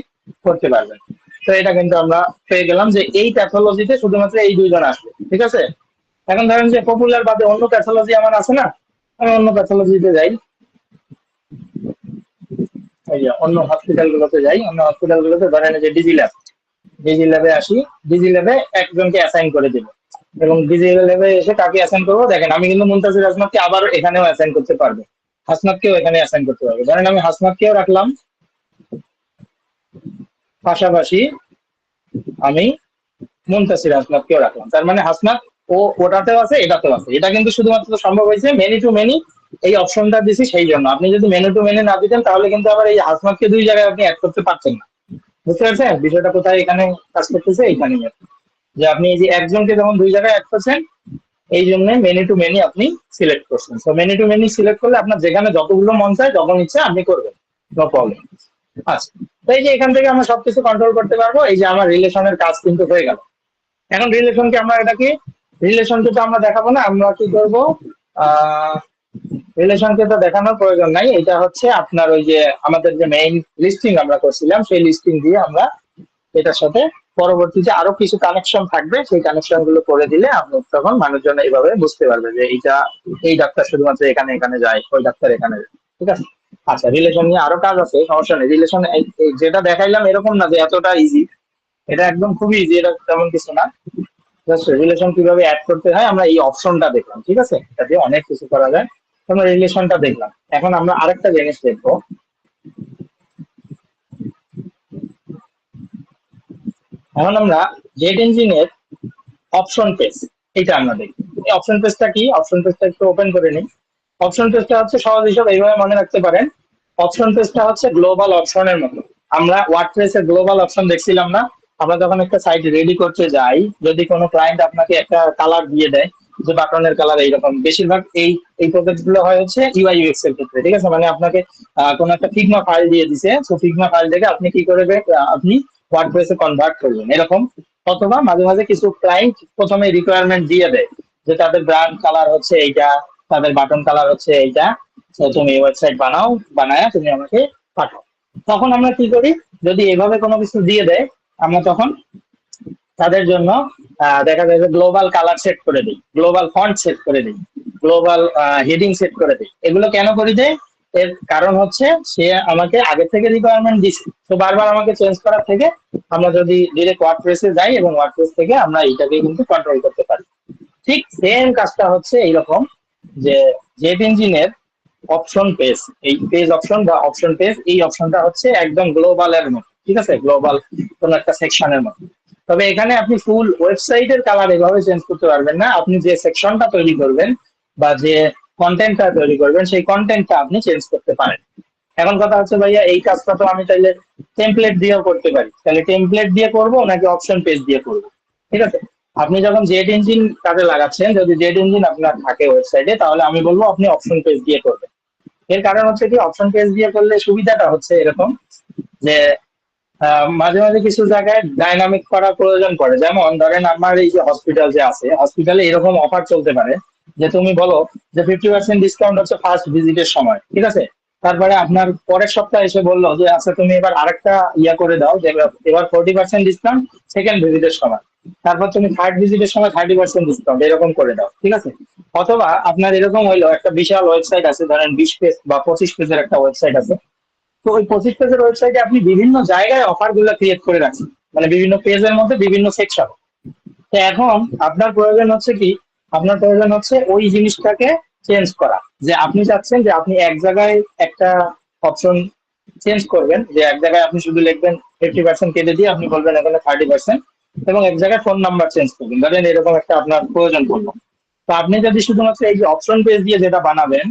করতে পারবেন। তো এটা কিন্তু আমরা পেয়ে গেলাম যে এই প্যাথোলজিতে শুধুমাত্র এই 2 জন আসবে। ঠিক আছে, এখন ধরেন যে পপুলার বাদে অন্য প্যাথোলজি আমার আছে না, আমি অন্য প্যাথোলজিতে যাই, এই যে অন্য হসপিটাল গুলোতে যাই, অন্য হসপিটাল গুলোতে ধরেন যে ডিজি ল্যাব, ডিজি ল্যাবে আসি, ডিজি ল্যাবে একজনকে অ্যাসাইন করে দিব। এবং ডিজি ল্যাবে এসে কাকে অ্যাসাইন করবো, দেখেন আমি কিন্তু মুনতাসির হাসনাতকে আবার এখানেও অ্যাসাইন করতে পারবো, হাসনাতকেও এখানে অ্যাসাইন করতে পারবো। ধরেন আমি হাসনাতকেও রাখলাম, পাশাপাশি আমি মুনতাসির হাসনাতকেও রাখলাম। তার মানে হাসনাত ও ওটাতেও আছে এটাতেও আছে। এটা কিন্তু শুধুমাত্র সম্ভব হয়েছে মেনি টু মেনি এই অপশনটা দিছি সেই জন্য। আপনি যদি মেনু টু মেনি না দিতেন তাহলে কিন্তু আবার এই হাসনাতকে 2 জায়গায় আপনি অ্যাড করতে পারছেন না। বুঝতে পারছেন বিষয়টা কোথায় এখানে কাজ করতেছে, এইখানেই আর কি। যে আপনি এই যে একজনকে যখন 2 জায়গায় অ্যাড করছেন, এই জন্য মেনি টু মেনি আপনি সিলেক্ট করছেন। তো মেনি টু মেনি সিলেক্ট করলে আপনার যেখানে যতগুলো মন চায় যখন ইচ্ছা আপনি করবেন, নো প্রবলেম। আচ্ছা, তো এই যে এখান থেকে আমরা সবকিছু কন্ট্রোল করতে পারবো। এই যে আমার রিলেশনের কাজ কিন্তু হয়ে গেল। এখন রিলেশনকে আমরা এটাকে, রিলেশনকে তো আমরা দেখাবো না, আমরা কি করব, আহ রিলেশনকে তো দেখানোর প্রয়োজন নাই। এটা হচ্ছে আপনার ওই যে আমাদের যে মেইন লিস্টিং আমরা করছিলাম সেই লিস্টিং দিয়ে আমরা এটার সাথে পরবর্তীতে আরো কিছু কানেকশন থাকবে, সেই কানেকশন গুলো করে দিলে আপনি তখন মানুষজন এইভাবে বুঝতে পারবে যে এইটা এই ডাক্তার শুধুমাত্র এখানে এখানে যায়, ওই ডাক্তার এখানে যায়। ঠিক আছে, আচ্ছা, রিলেশন নিয়ে আরো কাজ আছে, সমস্যা নেই। রিলেশন যেটা দেখাইলাম এরকম না যে এতটা ইজি, এটা একদম খুবই ইজি, এটা তেমন কিছু না। জাস্ট রিলেশন কিভাবে অ্যাড করতে হয় আমরা এই অপশনটা দেখলাম, ঠিক আছে, এটা দিয়ে অনেক কিছু করা যায়। আমরা রিলেশনটা দেখলাম, এখন আমরা আরেকটা জিনিস দেখবো। এখন আমরা জেট ইঞ্জিনের অপশন পেজ, এটা আমরা দেখি। এই অপশন পেজটা কি, অপশন পেজটা একটু ওপেন করে নিই। অপশন পেজটা হচ্ছে সহজ হিসাবে এইভাবে মনে রাখতে পারেন, অপশন পেজটা হচ্ছে গ্লোবাল অপশনের মতো। আমরা ওয়ার্ডপ্রেসের গ্লোবাল অপশন দেখছিলাম না, আমরা যখন একটা সাইট রেডি করতে যাই, যদি কোনো ক্লায়েন্ট আপনাকে একটা কালার দিয়ে দেয় যে বাটনের কালার এইরকম, বেশিরভাগ এই প্রজেক্ট গুলো হয় হচ্ছে ইউআই ইউএক্স এর ক্ষেত্রে, ঠিক আছে, মানে আপনাকে কোনো একটা ফিগমা ফাইল দিয়ে দিছে, তো ফিগমা ফাইল থেকে আপনি কি করবেন, আপনি ওয়ার্ডপ্রেসে কনভার্ট করবেন এরকম। অথবা মাঝে মাঝে কিছু ক্লায়েন্ট প্রথমে রিকোয়ারমেন্ট দিয়ে দেয় যে তাদের ব্র্যান্ড কালার হচ্ছে এইটা, তাদের বাটন কালার হচ্ছে এইটা, তো তুমি ওয়েবসাইট বানাও, বানায় তুমি আমাকে পাঠাও। তখন আমরা কি করি, যদি এভাবে কোনো কিছু দিয়ে দেয়, আমরা তখন তাদের জন্য দেখা যায় যে গ্লোবাল কালার সেট করে দিই, গ্লোবাল ফন্ট সেট করে দিই, গ্লোবাল হেডিং সেট করে দিই। এগুলো কেন করে দেয়, এর কারণ হচ্ছে সে আমাকে আগে থেকে রিকোয়ারমেন্ট দিচ্ছে, তো বারবার আমাকে চেঞ্জ করার থেকে আমরা যদি ডিরেক্ট ওয়ার্ডপ্রেসে যাই এবং ওয়ার্ডপ্রেস থেকে আমরা এইটাকে কিন্তু কন্ট্রোল করতে পারি। ঠিক সেম কাজটা হচ্ছে এইরকম, যে জেট ইঞ্জিনের অপশন পেজ, এই পেজ অপশন বা অপশন পেজ, এই অপশনটা হচ্ছে একদম গ্লোবালের মতো, ঠিক আছে, গ্লোবাল কোন একটা সেকশনের মতো। তবে এখানে আপনি ফুল ওয়েবসাইটের কালার এভাবে চেঞ্জ করতে পারবেন না, আপনি যে সেকশনটা তৈরি করবেন বা যে কন্টেন্টটা তৈরি করবেন সেই কন্টেন্টটা আপনি চেঞ্জ করতে পারেন। এখন কথা হচ্ছে ভাইয়া এই কাজটা তো আমি তাইলে টেমপ্লেট দিয়েও করতে পারি, তাহলে টেমপ্লেট দিয়ে করব নাকি অপশন পেজ দিয়ে করব? ঠিক আছে, আপনি যখন জেট ইঞ্জিন কাজে লাগাচ্ছেন, যদি জেট ইঞ্জিন আপনার থাকে ওয়েবসাইটে, তাহলে আমি বলবো আপনি অপশন পেজ দিয়ে করবেন। এর কারণ হচ্ছে কি, অপশন পেজ দিয়ে করলে সুবিধাটা হচ্ছে এরকম যে মাঝে মাঝে কিছু জায়গায় ডাইনামিক করার প্রয়োজন পড়ে, যেমন ধরেন আমার এই যে হসপিটাল যে আছে, হসপিটালে এরকম অফার চলতে পারে যে তুমি বলো যে 50% ডিসকাউন্ট হচ্ছে ফার্স্ট ভিজিটের সময়, ঠিক আছে, তারপরে আপনার পরের সপ্তাহে এসে বললো যে আচ্ছা তুমি এবার আরেকটা ইয়া করে দাও, যে এবার 40% ডিসকাউন্ট সেকেন্ড ভিজিটের সময়, তারপর তুমি থার্ড ভিজিটের সময় 30% ডিসকাউন্ট এরকম করে দাও, ঠিক আছে। অথবা আপনার এরকম হইলো একটা বিশাল ওয়েবসাইট আছে, ধরেন 20 পেজ বা 25 পেজের একটা ওয়েবসাইট আছে, তো ওই 25 পেজের ওয়েবসাইটে আপনি বিভিন্ন জায়গায় অফার গুলো ক্রিয়েট করে রাখছেন, মানে বিভিন্ন পেজের মধ্যে বিভিন্ন সেকশন। তো এখন আপনার প্রয়োজন হচ্ছে কি, আপনার প্রয়োজন হচ্ছে ওই জিনিসটাকে চেঞ্জ করা, যে আপনি চাচ্ছেন যে আপনি এক জায়গায় একটা অপশন চেঞ্জ করবেন, যে এক জায়গায় আপনি শুধু লিখবেন 50% কেটে দিয়ে আপনি বলবেন এখানে 30%, এবং এক জায়গায় ফোন নাম্বার চেঞ্জ করবেন, ধরেন এরকম একটা আপনার প্রয়োজন পড়লো। তো আপনি যদি শুধুমাত্র এই যে অপশন পেজ দিয়ে যেটা বানাবেন,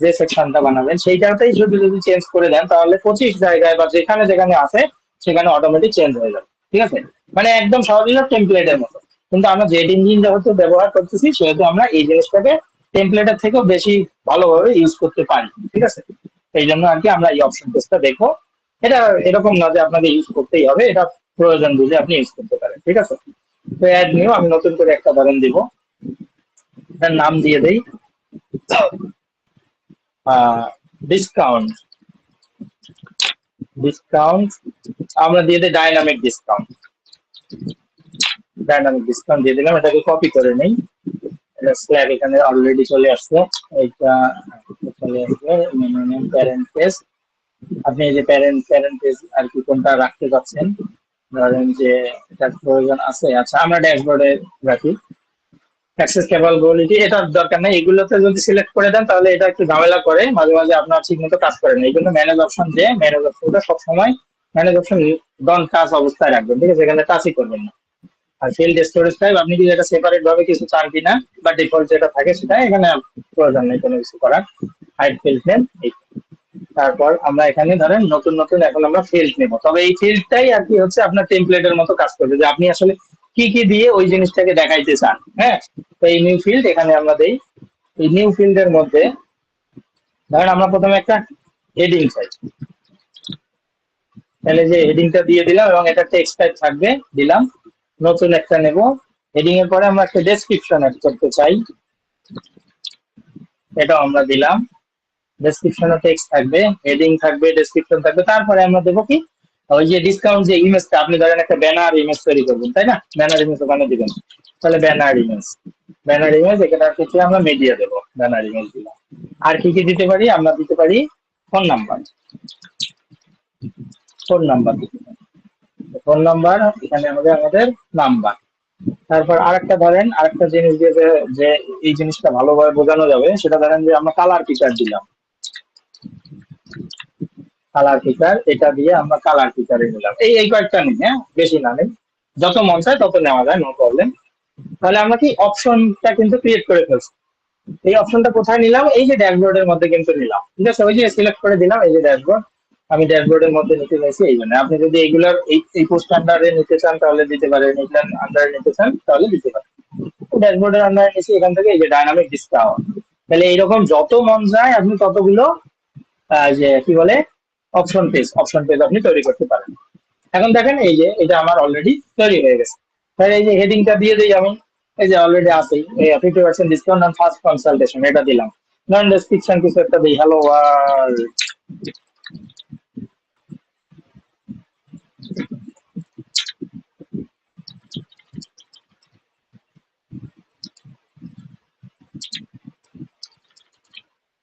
যে সেকশনটা বানাবেন সেইটাতেই শুধু যদি চেঞ্জ করে দেন, তাহলে 25 জায়গায় বা যেখানে যেখানে আছে সেখানে অটোমেটিক চেঞ্জ হয়ে যাবে, ঠিক আছে, মানে একদম সহজেই টেমপ্লেটের মতো। কিন্তু আমরা জেট ইঞ্জিন যেহেতু ব্যবহার করতেছি, সেহেতু আমরা এই জিনিসটাকে টেমপ্লেটের থেকেও বেশি ভালোভাবে ইউজ করতে পারি, ঠিক আছে। এই জন্য আর কি আমরা এই অপশন পেজটা দেখো। এটা এরকম না যে আপনাকে ইউজ করতেই হবে, এটা প্রয়োজন বুঝে আপনি ইউজ করতে পারেন, ঠিক আছে। তো অ্যাড নিউ আমি নতুন করে একটা ধরেন দিব, এটার নাম দিয়ে দেই ডিসকাউন্ট, ডিসকাউন্ট আমরা দিয়ে দিই ডাইনামিক ডিসকাউন্ট, ডাইনামিক ডিসকাউন্ট দিয়ে দিলাম। এটাকে কপি করে নেই, এটা স্ল্যাব এখানে অলরেডি চলে আসছে, এইটা চলে আসবে প্যারেন্ট পেজ। আপনি এই যে প্যারেন্ট প্যারেন্ট পেজ আর কি কোনটা রাখতে চাচ্ছেন, ধরেন যে এটার প্রয়োজন আছে, আচ্ছা আমরা ড্যাশবোর্ডে রাখি। অ্যাক্সেস ক্যাপাবিলিটি এটার দরকার নেই, এগুলোতে যদি সিলেক্ট করে দেন তাহলে এটা একটু ঝামেলা করে, মাঝে মাঝে আপনার ঠিক মতো কাজ করে না, এই জন্য ম্যানেজ অপশন, যে ম্যানেজ অপশনটা সবসময় ম্যানেজ অপশন ডন টাচ অবস্থায় রাখবেন, ঠিক আছে, এখানে টাচই করবেন না। আর ফিল্ড স্টোরেজ টাইপ আপনি কি এটা সেপারেট ভাবে কিছু চান কিনা, বা ডিফল্ট যেটা থাকে সেটা, এখানে প্রয়োজন নেই কোনো কিছু করার। হাইড ফিল্ড নেম, তারপর আমরা এখানে ধরেন নতুন নতুন এখন আমরা ফিল্ড নেব, তবে এই ফিল্ডটাই আর কি হচ্ছে আপনার টেমপ্লেটের মতো কাজ করবে, যে আপনি আসলে কি কি দিয়ে ওই জিনিসটাকে দেখাইতে চান। হ্যাঁ, তো এই নিউ ফিল্ড এখানে আমরা দেই। এই নিউ ফিল্ডের মধ্যে ধরেন আমরা প্রথমে একটা হেডিং চাই, তাহলে যে হেডিংটা দিয়ে দিলাম এবং এটা টেক্সট টাইপ থাকবে, দিলাম। নতুন একটা নেব, হেডিং এর পরে আমরা একটা ডেসক্রিপশন অ্যাড করতে চাই, এটাও আমরা দিলাম। ডেসক্রিপশনে টেক্সট থাকবে, হেডিং থাকবে, ডেসক্রিপশন থাকবে, তারপরে আমরা দেবো কি, ওই যে ডিসকাউন্ট যে ইমেজটা, আপনি ধরেন একটা ব্যানার ইমেজ তৈরি করবেন, তাই না, ব্যানার ইমেজ ওখানে দিবেন, তাহলে ব্যানার ইমেজ, ব্যানার ইমেজ এখানে ক্ষেত্রে আমরা মিডিয়া দেবো, ব্যানার ইমেজ দিলাম। আর কি কি দিতে পারি, আমরা দিতে পারি phone number, phone number, phone number এখানে আমাদের আমাদের নাম্বার। তারপর আরেকটা ধরেন, আরেকটা জিনিস দিয়ে যে এই জিনিসটা ভালোভাবে বোঝানো যাবে, সেটা ধরেন যে আমরা কালার পিকার দিলাম, কালার পিকার, এটা দিয়ে আমরা কালার পিকারে নিলাম, এই কয়েকটা নিই, হ্যাঁ বেশি না নেই, যত মন চায় তত নেওয়া যায়, নো প্রবলেম। তাহলে আমরা কি অপশনটা কিন্তু ক্রিয়েট করে ফেলছি। এই অপশনটা কোথায় নিলাম, এই যে ড্যাশবোর্ডের মধ্যে কিন্তু নিলাম, ঠিক আছে, ওই যে সিলেক্ট করে দিলাম, এই যে ড্যাশবোর্ড, আমি ড্যাশবোর্ডের মধ্যে নিতে চাইছি এই জন্য। আপনি যদি এইগুলোর এই পোস্ট আন্ডারে নিতে চান তাহলে দিতে পারেন, এইগুলার আন্ডারে নিতে চান তাহলে দিতে পারেন। ড্যাশবোর্ডের আন্ডারে নিচ্ছি, এখান থেকে এই যে ডাইনামিক ডিসকাউন্ট, তাহলে এইরকম যত মন যায় আপনি ততগুলো যে কি বলে অপশন পেজ, অপশন পেজ আপনি তৈরি করতে পারেন। এখন দেখেন এই যে এটা আমার অলরেডি তৈরি হয়ে গেছে। তাহলে এই যে হেডিংটা দিয়ে দিই আমি, এই যে অলরেডি আছেই, 50% ডিসকাউন্ট অন ফার্স্ট কনসালটেশন, এটা দিলাম। নন ডেসক্রিপশন কিছু একটা দিই, হ্যালো ওয়ার্ল্ড।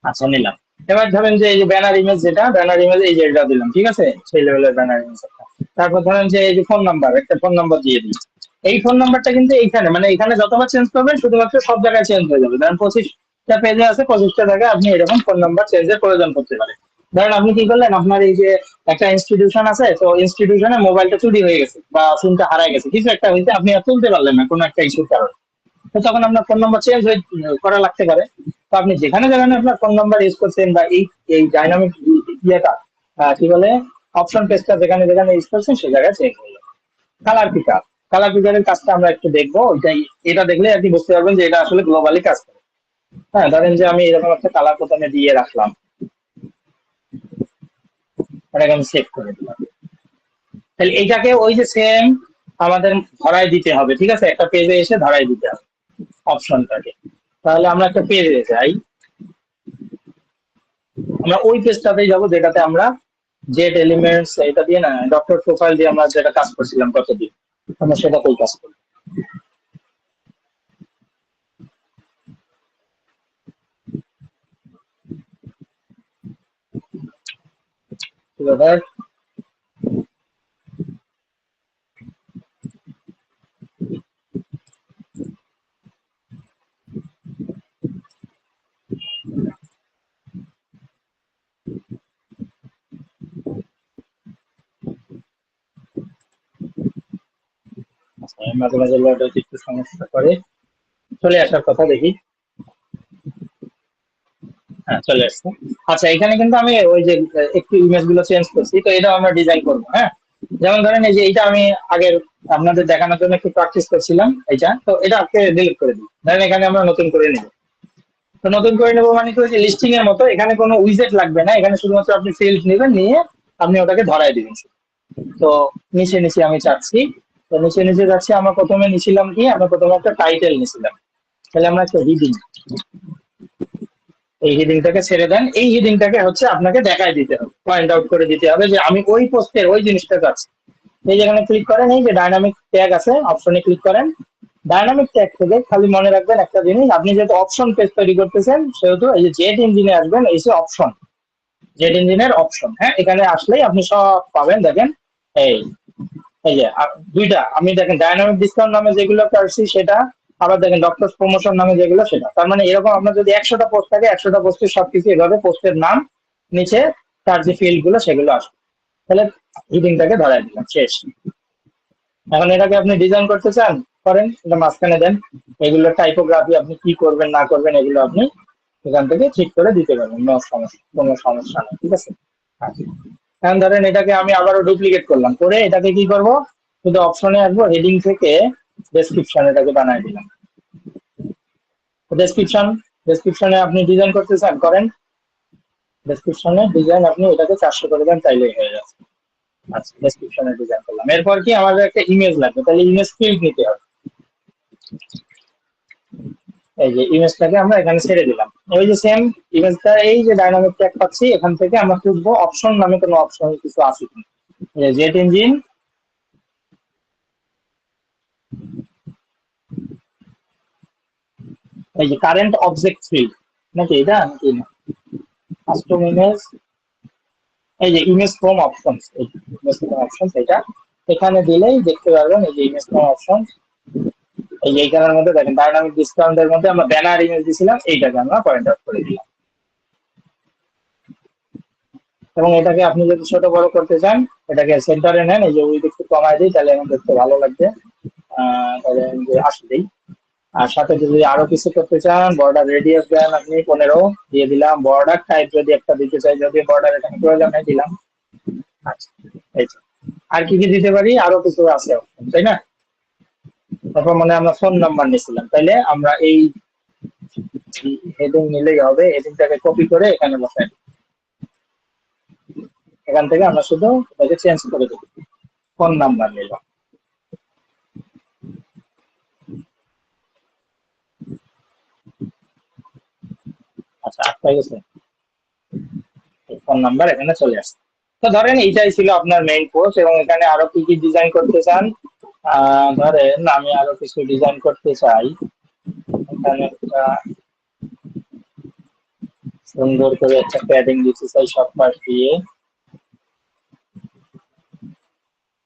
আচ্ছা নিলাম। এবার ধরেন যে এই যে ব্যানার ইমেজ, যেটা ব্যানার ইমেজ এই যে এটা দিলাম, ঠিক আছে, সেই লেভেলের ব্যানার ইমেজ একটা। তারপর ধরেন যে এই যে ফোন নাম্বার, একটা ফোন নাম্বার দিয়ে দিই। এই ফোন নাম্বারটা কিন্তু এইখানে, মানে এখানে যতবার চেঞ্জ করবেন শুধুমাত্র সব জায়গায় চেঞ্জ হয়ে যাবে। ধরেন 25টা পেজে আছে, 25টা জায়গায় আপনি এরকম ফোন নাম্বার চেঞ্জের প্রয়োজন পড়তে পারে। ধরেন আপনি কি করলেন, আপনার এই যে একটা ইনস্টিটিউশন আছে, তো ইনস্টিটিউশনে মোবাইলটা চুরি হয়ে গেছে বা সিমটা হারায় গেছে, কিছু একটা হয়েছে, আপনি আর তুলতে পারলেন না কোনো একটা ইস্যুর কারণে, তো তখন আপনার ফোন নাম্বার চেঞ্জ হয়ে করা লাগতে পারে। তো আপনি যেখানে যেখানে আপনার ফোন নাম্বার ইউজ করছেন বা এই এই ডাইনামিক ইয়েটা কি বলে অপশন পেজটা যেখানে যেখানে ইউজ করছেন সেই জায়গায় চেঞ্জ হয়ে যাবে। কালার পিকার, কালার পিকারের কাজটা আমরা একটু দেখবো, ওইটাই, এটা দেখলে আপনি বুঝতে পারবেন যে এটা আসলে গ্লোবালি কাজ করে। হ্যাঁ ধরেন যে আমি এরকম একটা কালার প্রথমে দিয়ে রাখলাম, এটাকে আমি সেভ করে দিলাম। তাহলে এইটাকে ওই যে সেম আমাদের ধরাই দিতে হবে, ঠিক আছে, একটা পেজে এসে ধরাই দিতে হবে অপশনটাকে। তাহলে আমরা একটা পেজে যাই, আমরা ওই পেজটাতেই যাবো যেটাতে আমরা জেট এলিমেন্টস এটা দিয়ে না, ডক্টর প্রোফাইল দিয়ে আমরা যেটা কাজ করছিলাম কতদিন, আমরা সেটাতেই কাজ করি। এবার মাঝে মাঝে লোড একটু সমস্যা করে, চলে আসার কথা দেখি। হ্যাঁ চলে আসছে। আচ্ছা এখানে কিন্তু আমি ওই যে একটু ইমেজ গুলো চেঞ্জ করছি, তো এটাও আমরা ডিজাইন করবো, হ্যাঁ। যেমন ধরেন এই যে এটা আমি আগের আপনাদের দেখানোর জন্য একটু প্র্যাকটিস করছিলাম এটা, তো এটা আজকে ডিলিট করে দিই, ধরেন এখানে আমরা নতুন করে নিব। তো নতুন করে নেবো মানে কি, যে লিস্টিং এর মতো, এখানে কোনো উইজেট লাগবে না, এখানে শুধুমাত্র আপনি ফিল্ড নেবেন, নিয়ে আপনি ওটাকে ধরাই দিবেন। তো নিচে নিচে আমি চাচ্ছি, তো নিচে নিচে যাচ্ছি, আমরা প্রথমে নিছিলাম কি, আমরা প্রথমে একটা টাইটেল নিছিলাম, তাহলে আমরা একটা হিডিং, এই হিডিংটাকে ছেড়ে দেন, এই হিডিংটাকে হচ্ছে আপনাকে দেখাই দিতে হবে, পয়েন্ট আউট করে দিতে হবে যে আমি ওই পোস্টের ওই জিনিসটা চাচ্ছি। এই যেখানে ক্লিক করেন, এই যে ডাইনামিক ট্যাগ আছে, অপশনে ক্লিক করেন। ডাইনামিক ট্যাগ থেকে খালি মনে রাখবেন একটা জিনিস, আপনি যেহেতু অপশন পেজ তৈরি করতেছেন সেহেতু এই যে জেট ইঞ্জিনে আসবেন, এই যে অপশন, জেট ইঞ্জিনের অপশন, হ্যাঁ এখানে আসলেই আপনি সব পাবেন। দেখেন এই এই যে দুইটা আমি দেখেন, ডাইনামিক ডিসকাউন্ট নামে যেগুলো করছি সেটা, আবার দেখেন ডক্টর প্রমোশন নামে যেগুলো সেটা। তার মানে এরকম আপনার যদি 100টা পোস্ট থাকে, 100টা পোস্টের সবকিছু এভাবে পোস্টের নাম নিচে, তার যে ফিল্ড গুলো সেগুলো আসবে। তাহলে হিডিংটাকে ধরাই দিলাম, শেষ। এখন এটাকে আপনি ডিজাইন করতে চান, করেন, এটা মাঝখানে দেন। এগুলো টাইপোগ্রাফি আপনি কি করবেন না করবেন এগুলো আপনি এখান থেকে ঠিক করে দিতে পারবেন, নো সমস্যা, কোনো সমস্যা নেই, ঠিক আছে। আচ্ছা এখন ধরেন এটাকে আমি আবারও ডুপ্লিকেট করলাম, করে এটাকে কি করব, শুধু অপশনে আসবো, হেডিং থেকে ডেসক্রিপশন এটাকে বানাই দিলাম। ডেসক্রিপশন, ডেসক্রিপশনে আপনি ডিজাইন করতে চান, করেন, ডেসক্রিপশনে ডিজাইন আপনি এটাকে 400 করে দেন, তাইলেই হয়ে যাচ্ছে। আচ্ছা ডেসক্রিপশনে ডিজাইন করলাম, এরপর কি আমাদের একটা ইমেজ লাগবে, তাহলে ইমেজ ফিল্ড নিতে হবে। এই যে ইমেজটাকে আমরা এখানে ছেড়ে দিলাম, ওই যে সেম ইমেজটা, এই যে ডাইনামিক ট্যাগ পাচ্ছি, এখান থেকে আমরা খুঁজবো অপশন নামে কোনো অপশন কিছু আছে কিনা। জেট ইঞ্জিন, এই যে কারেন্ট অবজেক্ট ফিল্ড, নাকি এটা নাকি না, কাস্টম ইমেজ, এই যে ইমেজ ফ্রম অপশনস, এই ইমেজ ফ্রম অপশনস এটা এখানে দিলেই দেখতে পারবেন। এই যে ইমেজ ফ্রম অপশনস, এই যে এইখানের মধ্যে দেখেন ডাইনামিক ডিসকাউন্টের মধ্যে আমরা ব্যানার ইমেজ দিছিলাম, এইটাকে আমরা পয়েন্ট আউট করে দিলাম। এবং এটাকে আপনি যদি ছোট বড় করতে চান, এটাকে সেন্টারে নেন, এই যে উইড একটু কমায় দিই, তাহলে আমার দেখতে ভালো লাগবে। তাহলে যে আসলেই, আর সাথে যদি আরো কিছু করতে চান, বর্ডার রেডিয়াস দেন আপনি 15 দিয়ে দিলাম। বর্ডার টাইপ যদি একটা দিতে চাই, যদি বর্ডার এখানে প্রয়োজন নেই দিলাম। আচ্ছা, এই তো। আর কি কি দিতে পারি, আরো কিছু আছে option, তাই না? তারপর মানে আমরা ফোন নাম্বার নিয়েছিলাম, তাইলে আমরা এই হেডিং নিলেই হবে। হেডিংটাকে কপি করে এখানে বসাই, এখান থেকে আমরা শুধু এটাকে চেঞ্জ করে দেবো, ফোন নাম্বার নিলাম। আচ্ছা, আটটা গেছে, ফোন নাম্বার এখানে চলে আসছে। তো ধরেন এইটাই ছিল আপনার মেইন কোর্স, এবং এখানে আরো কি কি ডিজাইন করতে চান, ধরেন আমি আরো কিছু ডিজাইন করতে চাই। এখানে একটা সুন্দর করে একটা প্যাডিং দিতে চাই সব পাশ দিয়ে।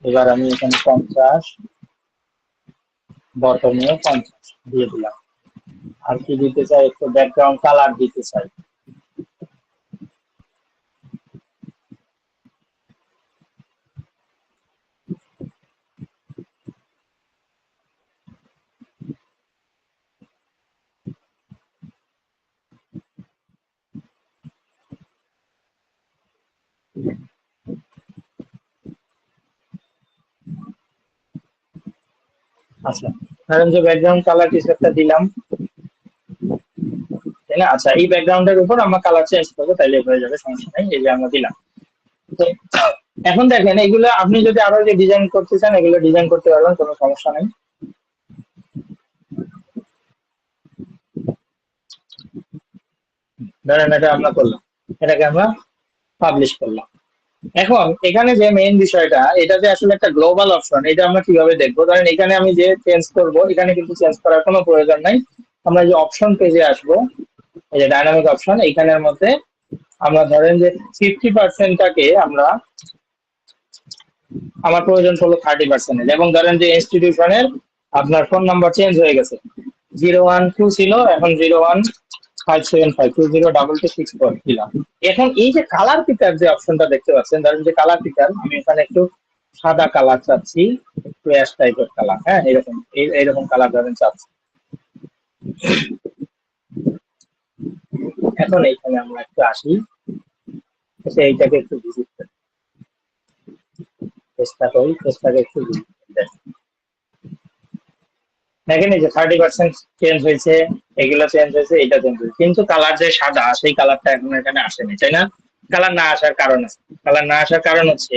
এবার আমি এখানে 50, বটমে 50 দিয়ে দিলাম। আর কি দিতে চাই, একটু ব্যাকগ্রাউন্ড কালার দিতে চাই। আচ্ছা, ধরেন যে ব্যাকগ্রাউন্ড কালার কিছু একটা দিলাম, তাই না? আচ্ছা, এই ব্যাকগ্রাউন্ডের উপর আমরা কালার চেঞ্জ করবো, তাইলে হয়ে যাবে, সমস্যা নেই। এই যে আমরা দিলাম। তো এখন দেখেন, এগুলো আপনি যদি আরো যে ডিজাইন করতে চান, এগুলো ডিজাইন করতে পারবেন, কোনো সমস্যা নেই। ধরেন এটা আমরা করলাম, এটাকে আমরা পাবলিশ করলাম। এখন এখানে যে মেইন বিষয়টা, এটা যে আসলে একটা গ্লোবাল অপশন, এটা আমরা কিভাবে দেখবো? ধরেন এখানে আমি যে চেঞ্জ করব, এখানে কিন্তু চেঞ্জ করার কোনো প্রয়োজন নাই। আমরা যে অপশন পেজে আসবো, এই যে ডাইনামিক অপশন, এইখানের মধ্যে আমরা ধরেন যে 50%টাকে আমরা, আমার প্রয়োজন হলো 30%, এবং ধরেন যে ইনস্টিটিউশনের আপনার ফোন নাম্বার চেঞ্জ হয়ে গেছে, 012 ছিল, এখন 01575202264 দিলাম। এখন এই যে কালার পিকার যে অপশনটা দেখতে পাচ্ছেন, ধরেন যে কালার পিকার, আমি এখানে একটু সাদা কালার চাচ্ছি, একটু অ্যাশ টাইপের কালার, হ্যাঁ, এরকম এইরকম কালার ধরেন চাচ্ছি। এখন এইখানে আমরা একটু আসি, এইটাকে একটু ভিজিট করি, চেষ্টা করি, চেষ্টাকে একটু ভিজিট করি। দেখেন এই যে 30% চেঞ্জ হয়েছে, এগুলো চেঞ্জ হয়েছে, এটা চেঞ্জ হয়েছে, কিন্তু কালার যে সাদা, সেই কালারটা এখন এখানে আসেনি, তাই না? কালার না আসার কারণ আছে। কালার না আসার কারণ হচ্ছে,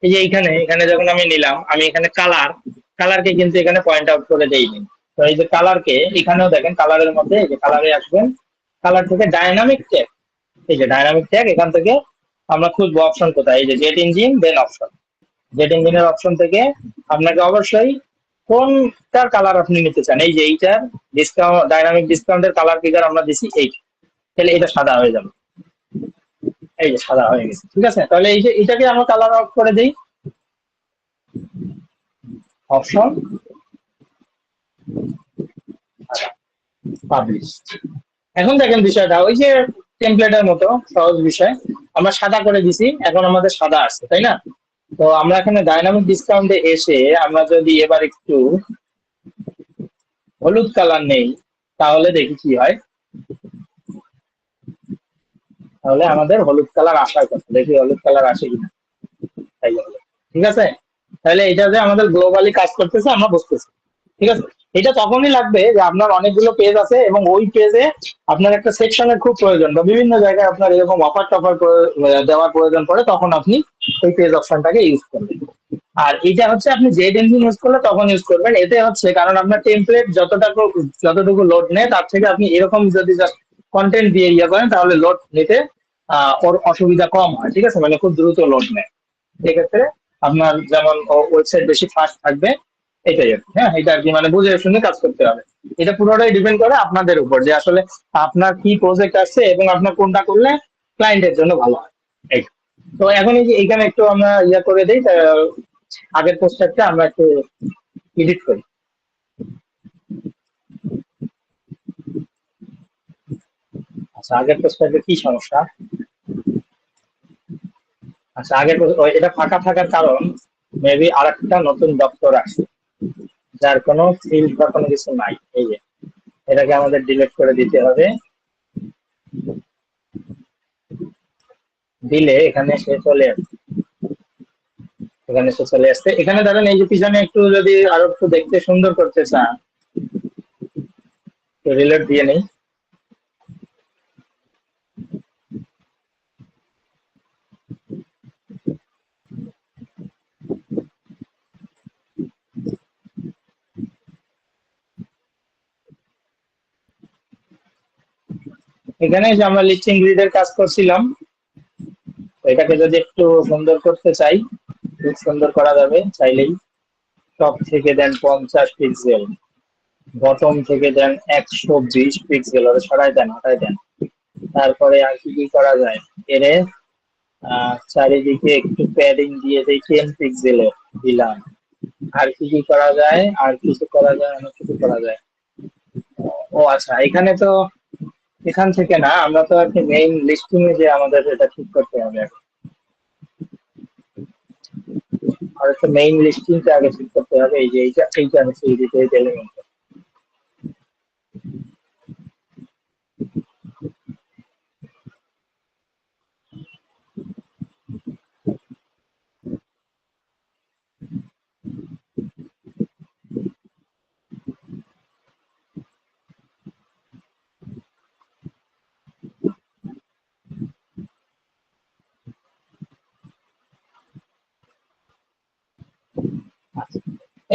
এই যে এখানে এখানে যখন আমি নিলাম, আমি এখানে কালারকে কিন্তু এখানে পয়েন্ট আউট করে দেইনি। তো এই যে কালারকে এখানেও দেখেন, কালারের মধ্যে এই যে কালারে আসবেন, কালার থেকে ডাইনামিক ট্যাগ, এই যে ডাইনামিক ট্যাগ, এখান থেকে আমরা খুঁজবো অপশন কোথায়, এই যে jet engine then option. Jet ইঞ্জিনের অপশন থেকে আপনাকে অবশ্যই কোনটার কালার আপনি নিতে চান, এই যে এইটার ডিসকাউন্ট, ডাইনামিক ডিসকাউন্টের কালার ফিগার আমরা দিছি এই, তাহলে এটা সাদা হয়ে যাবে। এই যে সাদা হয়ে গেছে, ঠিক আছে? তাহলে এই যে এটাকে আমরা কালার আউট করে দিই, অপশন, পাবলিশ। এখন দেখেন বিষয়টা ওই যে টেমপ্লেটের মতো সহজ বিষয়, আমরা সাদা করে দিছি, এখন আমাদের সাদা আসছে, তাই না? তো আমরা এখানে ডাইনামিক ডিসকাউন্টে এসে আমরা যদি এবার একটু হলুদ কালার নেই, তাহলে দেখি কি হয়। তাহলে আমাদের হলুদ কালার আসার কথা, দেখি হলুদ কালার আসে কিনা। তাই হলো, ঠিক আছে? তাহলে এটা যে আমাদের গ্লোবালি কাজ করতেছে আমরা বুঝতেছি, ঠিক আছে? এটা তখনই লাগবে যে আপনার অনেকগুলো পেজ আছে, এবং ওই পেজে আপনার একটা সেকশনের খুব প্রয়োজন, বা বিভিন্ন জায়গায় আপনার এরকম অফার টফার দেওয়ার প্রয়োজন পড়ে, তখন আপনি ওই পেজ অপশনটাকে ইউজ করবেন। আর এটা হচ্ছে আপনি জেড ইঞ্জিন ইউজ করলে তখন ইউজ করবেন, এতে হচ্ছে কারণ আপনার টেমপ্লেট যতটুকু লোড নেয়, তার থেকে আপনি এরকম যদি জাস্ট কন্টেন্ট দিয়ে ইয়ে করেন, তাহলে লোড নিতে ওর অসুবিধা কম হয়, ঠিক আছে? মানে খুব দ্রুত লোড নেয়, এক্ষেত্রে আপনার যেমন ওয়েবসাইট বেশি ফাস্ট থাকবে, এটাই আর কি। হ্যাঁ, এটা আর কি, মানে বুঝে শুনে কাজ করতে হবে। এটা পুরোটাই ডিপেন্ড করে আপনাদের উপর, যে আসলে আপনার কি প্রজেক্ট আছে এবং আপনার কোনটা করলে ক্লায়েন্টের জন্য ভালো হয়, এই। তো এখন এই যে এইখানে একটু আমরা ইয়া করে দিই, আগের পোস্টারটা আমরা একটু এডিট করি। আচ্ছা, আগের পোস্টারে কি সমস্যা? আচ্ছা, এটা ফাঁকা থাকার কারণ মেবি আর একটা নতুন ডক্টর আছে, যার কোনো ফিল্ড বা কোনো কিছু নাই। এই যে এটাকে আমাদের ডিলিট করে দিতে হবে। দিলে এখানে সে চলে আসবে, এখানে সে চলে আসছে। এখানে ধরেন এই যে পিছনে একটু যদি আরো একটু দেখতে সুন্দর করতে চান, রিলেট দিয়ে নেই। এখানে যে আমরা লিস্টিং গ্রিডের কাজ করছিলাম, এটাকে যদি একটু সুন্দর করতে চাই, খুব সুন্দর করা যাবে চাইলেই। টপ থেকে দেন 50 পিক্সেল, বটম থেকে দেন 120 পিক্সেল, ওটা সরাই দেন, হটাই দেন। তারপরে আর কি কি করা যায়, এর চারিদিকে একটু প্যাডিং দিয়ে দেই 10 পিক্সেলের, দিলাম। আর কি কি করা যায়, আর কিছু করা যায়, অনেক কিছু করা যায়। ও আচ্ছা, এখানে তো এখান থেকে না, আমরা তো আর কি মেইন লিস্টিং এ যে আমাদের এটা ঠিক করতে হবে এখন। আর একটা মেইন লিস্টিংটা আগে ঠিক করতে হবে। এই যে এইটা হচ্ছে এডিট এলিমেন্ট।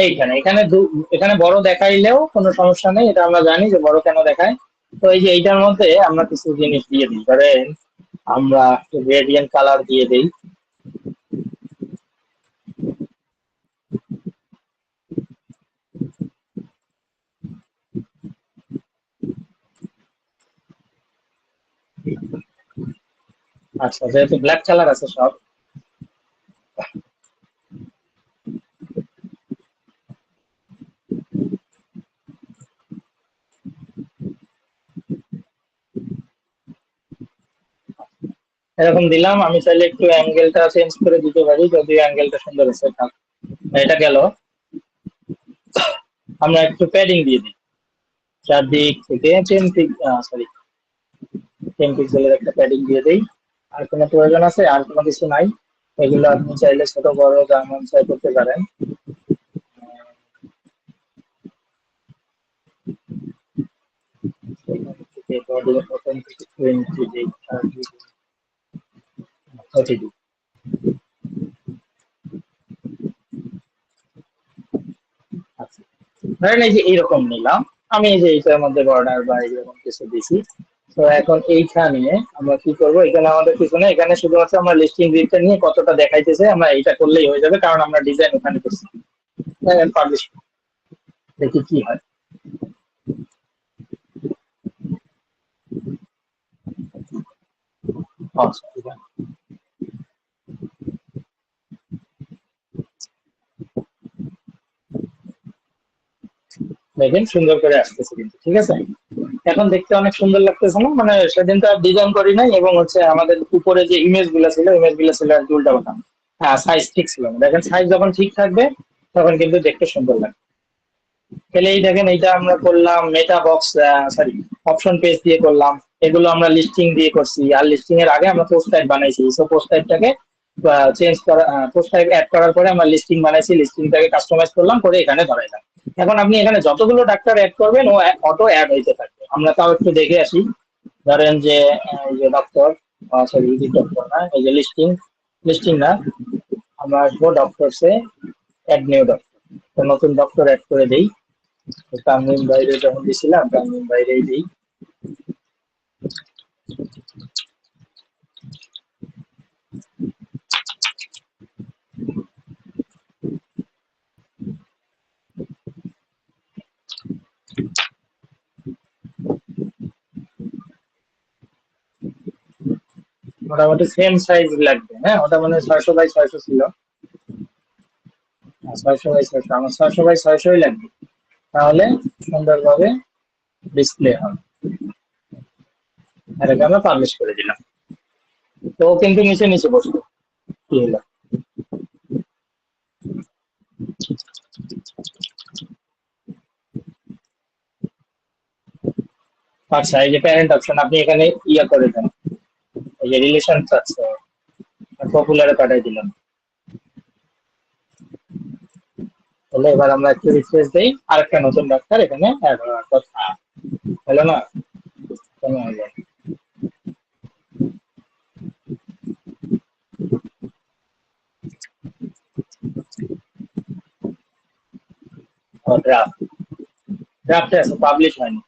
এইখানে এখানে এখানে বড় দেখাইলেও কোনো সমস্যা নেই, এটা আমরা জানি যে বড় কেন দেখায়। তো এই যে এইটার মধ্যে আমরা কিছু জিনিস দিয়ে দিই, ধরেন আমরা গ্রেডিয়েন্ট কালার দিয়ে দিই। আচ্ছা, যেহেতু ব্ল্যাক কালার আছে সব, এরকম দিলাম। আমি চাইলে একটু অ্যাঙ্গেলটা চেঞ্জ করে দিতে পারি, যদি অ্যাঙ্গেলটা সুন্দর আছে। এটা গেল। আমরা একটু প্যাডিং দিয়ে দিই, চারদিক থেকে 10 পিক্সেলের একটা প্যাডিং দিয়ে দিই। আর কোনো প্রয়োজন আছে? আর কোনো কিছু নাই। এগুলো আপনি চাইলে ছোট বড় যা মন চাই করতে পারেন। এখান থেকে বডি প্রথম থেকে 20 দিই, 30 দিই। আচ্ছা, ধরেন এই যে এইরকম নিলাম। আমি এই যে এইটার মধ্যে বর্ডার বা এরকম কিছু দিছি। তো এখন এইখানে আমরা কি করব, এখানে আমাদের কিছু না, এখানে শুধুমাত্র আমরা লিস্টিং গ্রিডটা নিয়ে কতটা দেখাইতেছে আমরা এইটা করলেই হয়ে যাবে, কারণ আমরা ডিজাইন ওখানে করছি। পাবলিশ দেখি কি হয়। আচ্ছা, ঠিক আছে। দেখেন সুন্দর করে আসতেছে কিন্তু, ঠিক আছে। এখন দেখতে অনেক সুন্দর লাগতেছে না? মানে সেদিন তো আর ডিজাইন করি নাই, এবং হচ্ছে আমাদের উপরে যে ইমেজ গুলা ছিল আর কি উল্টা পাল্টা। হ্যাঁ, সাইজ ঠিক ছিল না। দেখেন সাইজ যখন ঠিক থাকবে তখন কিন্তু দেখতে সুন্দর লাগবে। তাহলে এই দেখেন, এইটা আমরা করলাম মেটা বক্স, সরি, অপশন পেজ দিয়ে করলাম। এগুলো আমরা লিস্টিং দিয়ে করছি, আর লিস্টিং এর আগে আমরা পোস্ট টাইপ বানাইছি। সো পোস্ট টাইপটাকে চেঞ্জ করা, পোস্ট টাইপ অ্যাড করার পরে আমরা লিস্টিং বানাইছি, লিস্টিংটাকে কাস্টমাইজ করলাম, করে এখানে ধরাইলাম। এখন আপনি এখানে যতগুলো ডাক্তার অ্যাড করবেন ও অটো অ্যাড হইতে থাকবে। আমরা তাও একটু দেখে আসি। ধরেন যে এই যে ডক্টর, সরি ডক্টর না, এই যে লিস্টিং, লিস্টিং না, আমরা আসবো ডক্টরসে, অ্যাড নিউ ডক্টর, নতুন ডক্টর অ্যাড করে দেই। তামিম বাইরে যখন দিছিলাম, তামিম বাইরেই দিই। মোটামুটি সেম সাইজ লাগবে। হ্যাঁ, ওটা মানে 600 বাই 600 ছিল। 600 বাই 600, আমার 600 বাই 600 লাগবে, তাহলে সুন্দরভাবে ডিসপ্লে হবে। আর এটা আমরা পাবলিশ করে দিলাম। তো ও কিন্তু নিচে নিচে বসবে। কি হলো? আচ্ছা, এই যে প্যারেন্ট অপশন আপনি এখানে ইয়া করে দেন, এই যে রিলেশন আছে, পপুলারে পাঠিয়ে দিলাম। তাহলে এবার আমরা একটু রিফ্রেশ দেই, আরেকটা নতুন ডাক্তার এখানে অ্যাড হওয়ার কথা। হলো না? কেন হলো? ড্রাফট, ড্রাফটে আছে, পাবলিশ হয়নি।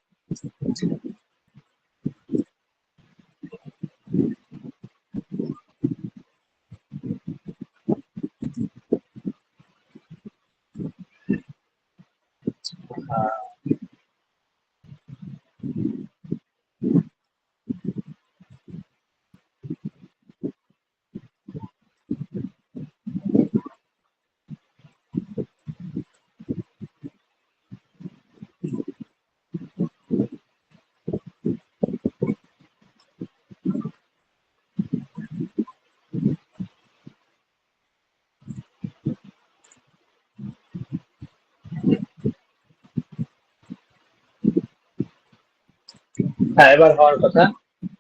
হ্যাঁ, এবার হওয়ার কথা।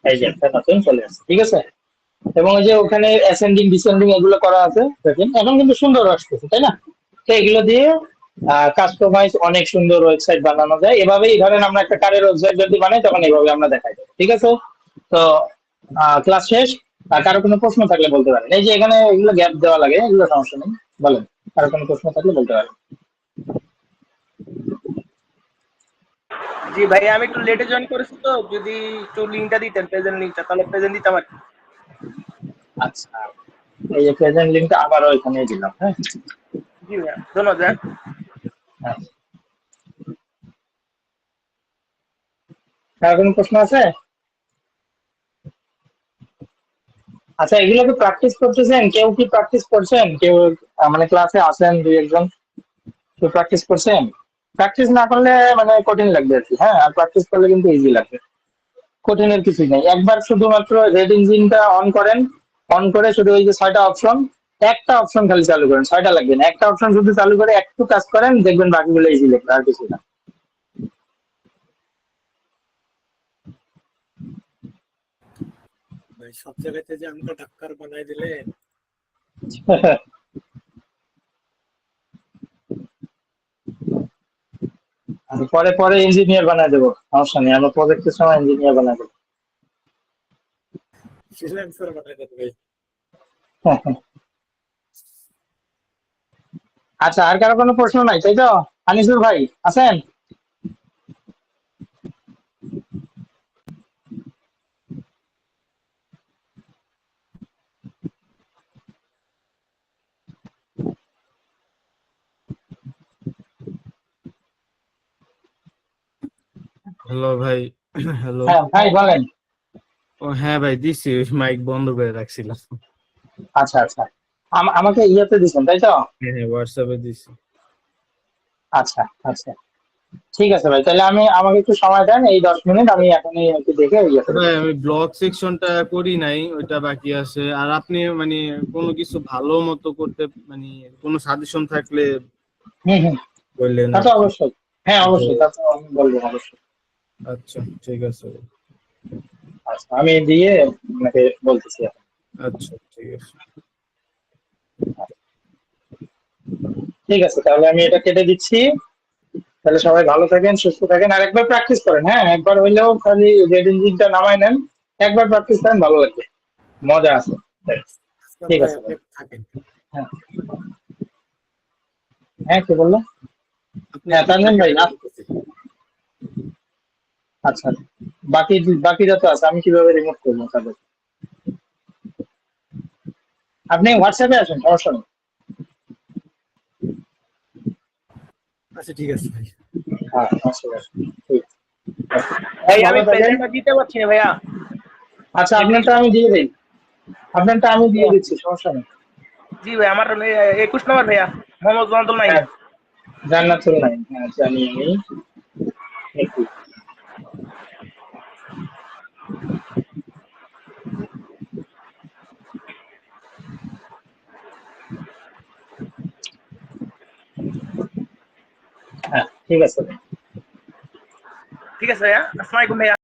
এই যে একটা নতুন চলে আসছে, ঠিক আছে। এবং এই যে ওখানে অ্যাসেন্ডিং ডিসেন্ডিং এগুলো করা আছে দেখেন, এখন কিন্তু সুন্দর আসতেছে, তাই না? তো এগুলো দিয়ে কাস্টমাইজ অনেক সুন্দর ওয়েবসাইট বানানো যায়। এভাবেই ধরেন আমরা একটা কারের ওয়েবসাইট যদি বানাই, তখন এইভাবে আমরা দেখাই দেবো, ঠিক আছে। তো ক্লাস শেষ। কারো কোনো প্রশ্ন থাকলে বলতে পারেন। এই যে এখানে এগুলো গ্যাপ দেওয়া লাগে, এগুলো সমস্যা নেই, বলেন। কারো কোনো প্রশ্ন থাকলে বলতে পারেন। জি ভাই, আমি একটু লেটে জয়েন করেছি, তো যদি একটু লিঙ্কটা দিতেন, প্রেজেন্ট লিঙ্কটা, তাহলে প্রেজেন্ট দিতাম আর কি। আচ্ছা, এই যে প্রেজেন্ট লিঙ্কটা আবারও এখানে দিলাম, হ্যাঁ। জি ভাইয়া, ধন্যবাদ ভাইয়া। হ্যাঁ। কারো কোনো প্রশ্ন আছে? আচ্ছা, এগুলো কি প্র্যাকটিস করতেছেন? কেউ কি প্র্যাকটিস করছেন? কেউ মানে ক্লাসে আসেন দুই একজন, কেউ প্র্যাকটিস করছেন? প্র্যাকটিস না করলে মানে কঠিন লাগবে আর কি, হ্যাঁ। আর প্র্যাকটিস করলে কিন্তু ইজি লাগবে। কঠিনের কিছুই নেই, একবার শুধুমাত্র রেড ইঞ্জিনটা অন করেন। অন করে শুধু ওই যে 6টা অপশন, একটা অপশন খালি চালু করেন, 6টা লাগবে না, একটা অপশন শুধু চালু করে একটু কাজ করেন, দেখবেন বাকিগুলো ইজি লাগবে, আর কিছু না। ভাই সব জায়গাতে যে আমাকে ডাক্তার বানাই দিলে। আমি পরে পরে ইঞ্জিনিয়ার বানায় দেবো, সমস্যা নেই, আমরা প্রজেক্টের সময় ইঞ্জিনিয়ার বানায় দেবো। ফ্রিল্যান্সার বানাই দেবে ভাই। আচ্ছা, আর কারো কোনো প্রশ্ন নাই, তাই তো? আনিসুর ভাই আছেন? হ্যালো ভাই। হ্যালো। হ্যাঁ ভাই, বলেন। ও হ্যাঁ ভাই, দিছি, মাইক বন্ধ করে রাখছিলাম। আচ্ছা আচ্ছা, আমাকে ইয়েতে দিচ্ছেন, তাই তো? হ্যাঁ হ্যাঁ, হোয়াটসঅ্যাপে দিছি। আচ্ছা আচ্ছা, ঠিক আছে ভাই, তাহলে আমাকে একটু সময় দেন, এই 10 মিনিট, আমি এখনই একটু দেখে ইয়ে করে ভাই দেবো। আমি ব্লগ সেকশনটা করি নাই, ওইটা বাকি আছে। আর আপনি মানে কোনো কিছু ভালো মতো করতে মানে কোনো সাজেশন থাকলে হুম হুম, বললেন তা আর তো কি। অবশ্যই। হ্যাঁ অবশ্যই, তা তো আমি বলবো অবশ্যই। আচ্ছা ঠিক আছে। আচ্ছা, আমি দিয়ে আপনাকে বলতেছি এখন। আচ্ছা ঠিক আছে। ঠিক আছে, তাহলে আমি এটা কেটে দিচ্ছি। তাহলে সবাই ভালো থাকেন, সুস্থ থাকেন, আর একবার প্র্যাকটিস করেন, হ্যাঁ, একবার হইলেও খালি রেড ইঞ্জিনটা নামাই নেন, একবার প্র্যাকটিস করেন, ভালো লাগবে, মজা আছে। ঠিক ভাই আছে আপনি ভাই। থাকেন। হ্যাঁ হ্যাঁ, কি বললো? আপনি হ্যাঁ, একটু তানজিম থাকেন, ভাই আমি বলতেছি। আচ্ছা, বাকি বাকি যত আছে আমি কিভাবে রিমুভ করবো তাদের? আপনি হোয়াটসঅ্যাপে আসেন, সমস্যা নেই। আচ্ছা ঠিক আছে ভাই। হ্যাঁ, হোয়াটসঅ্যাপে আসেন, ঠিক আছে। ভাই ভালো আমি থাকেন। প্রেজেন্টটা দিতে পারছি না ভাইয়া। আচ্ছা, নেট আপনারটা আমি দিয়ে দিই। আপনারটা আমি দিয়ে দিচ্ছি, সমস্যা নেই। জি ভাই, আমার 21 নম্বর ভাইয়া, মোহাম্মদ জান্নাতুল নাইম। হ্যাঁ, জান্নাতুল নাইম, হ্যাঁ জানি আমি। একটু হ্যাঁ, ঠিক আছে। ঠিক আছে ভাইয়া, আসসালামু আলাইকুম ভাইয়া।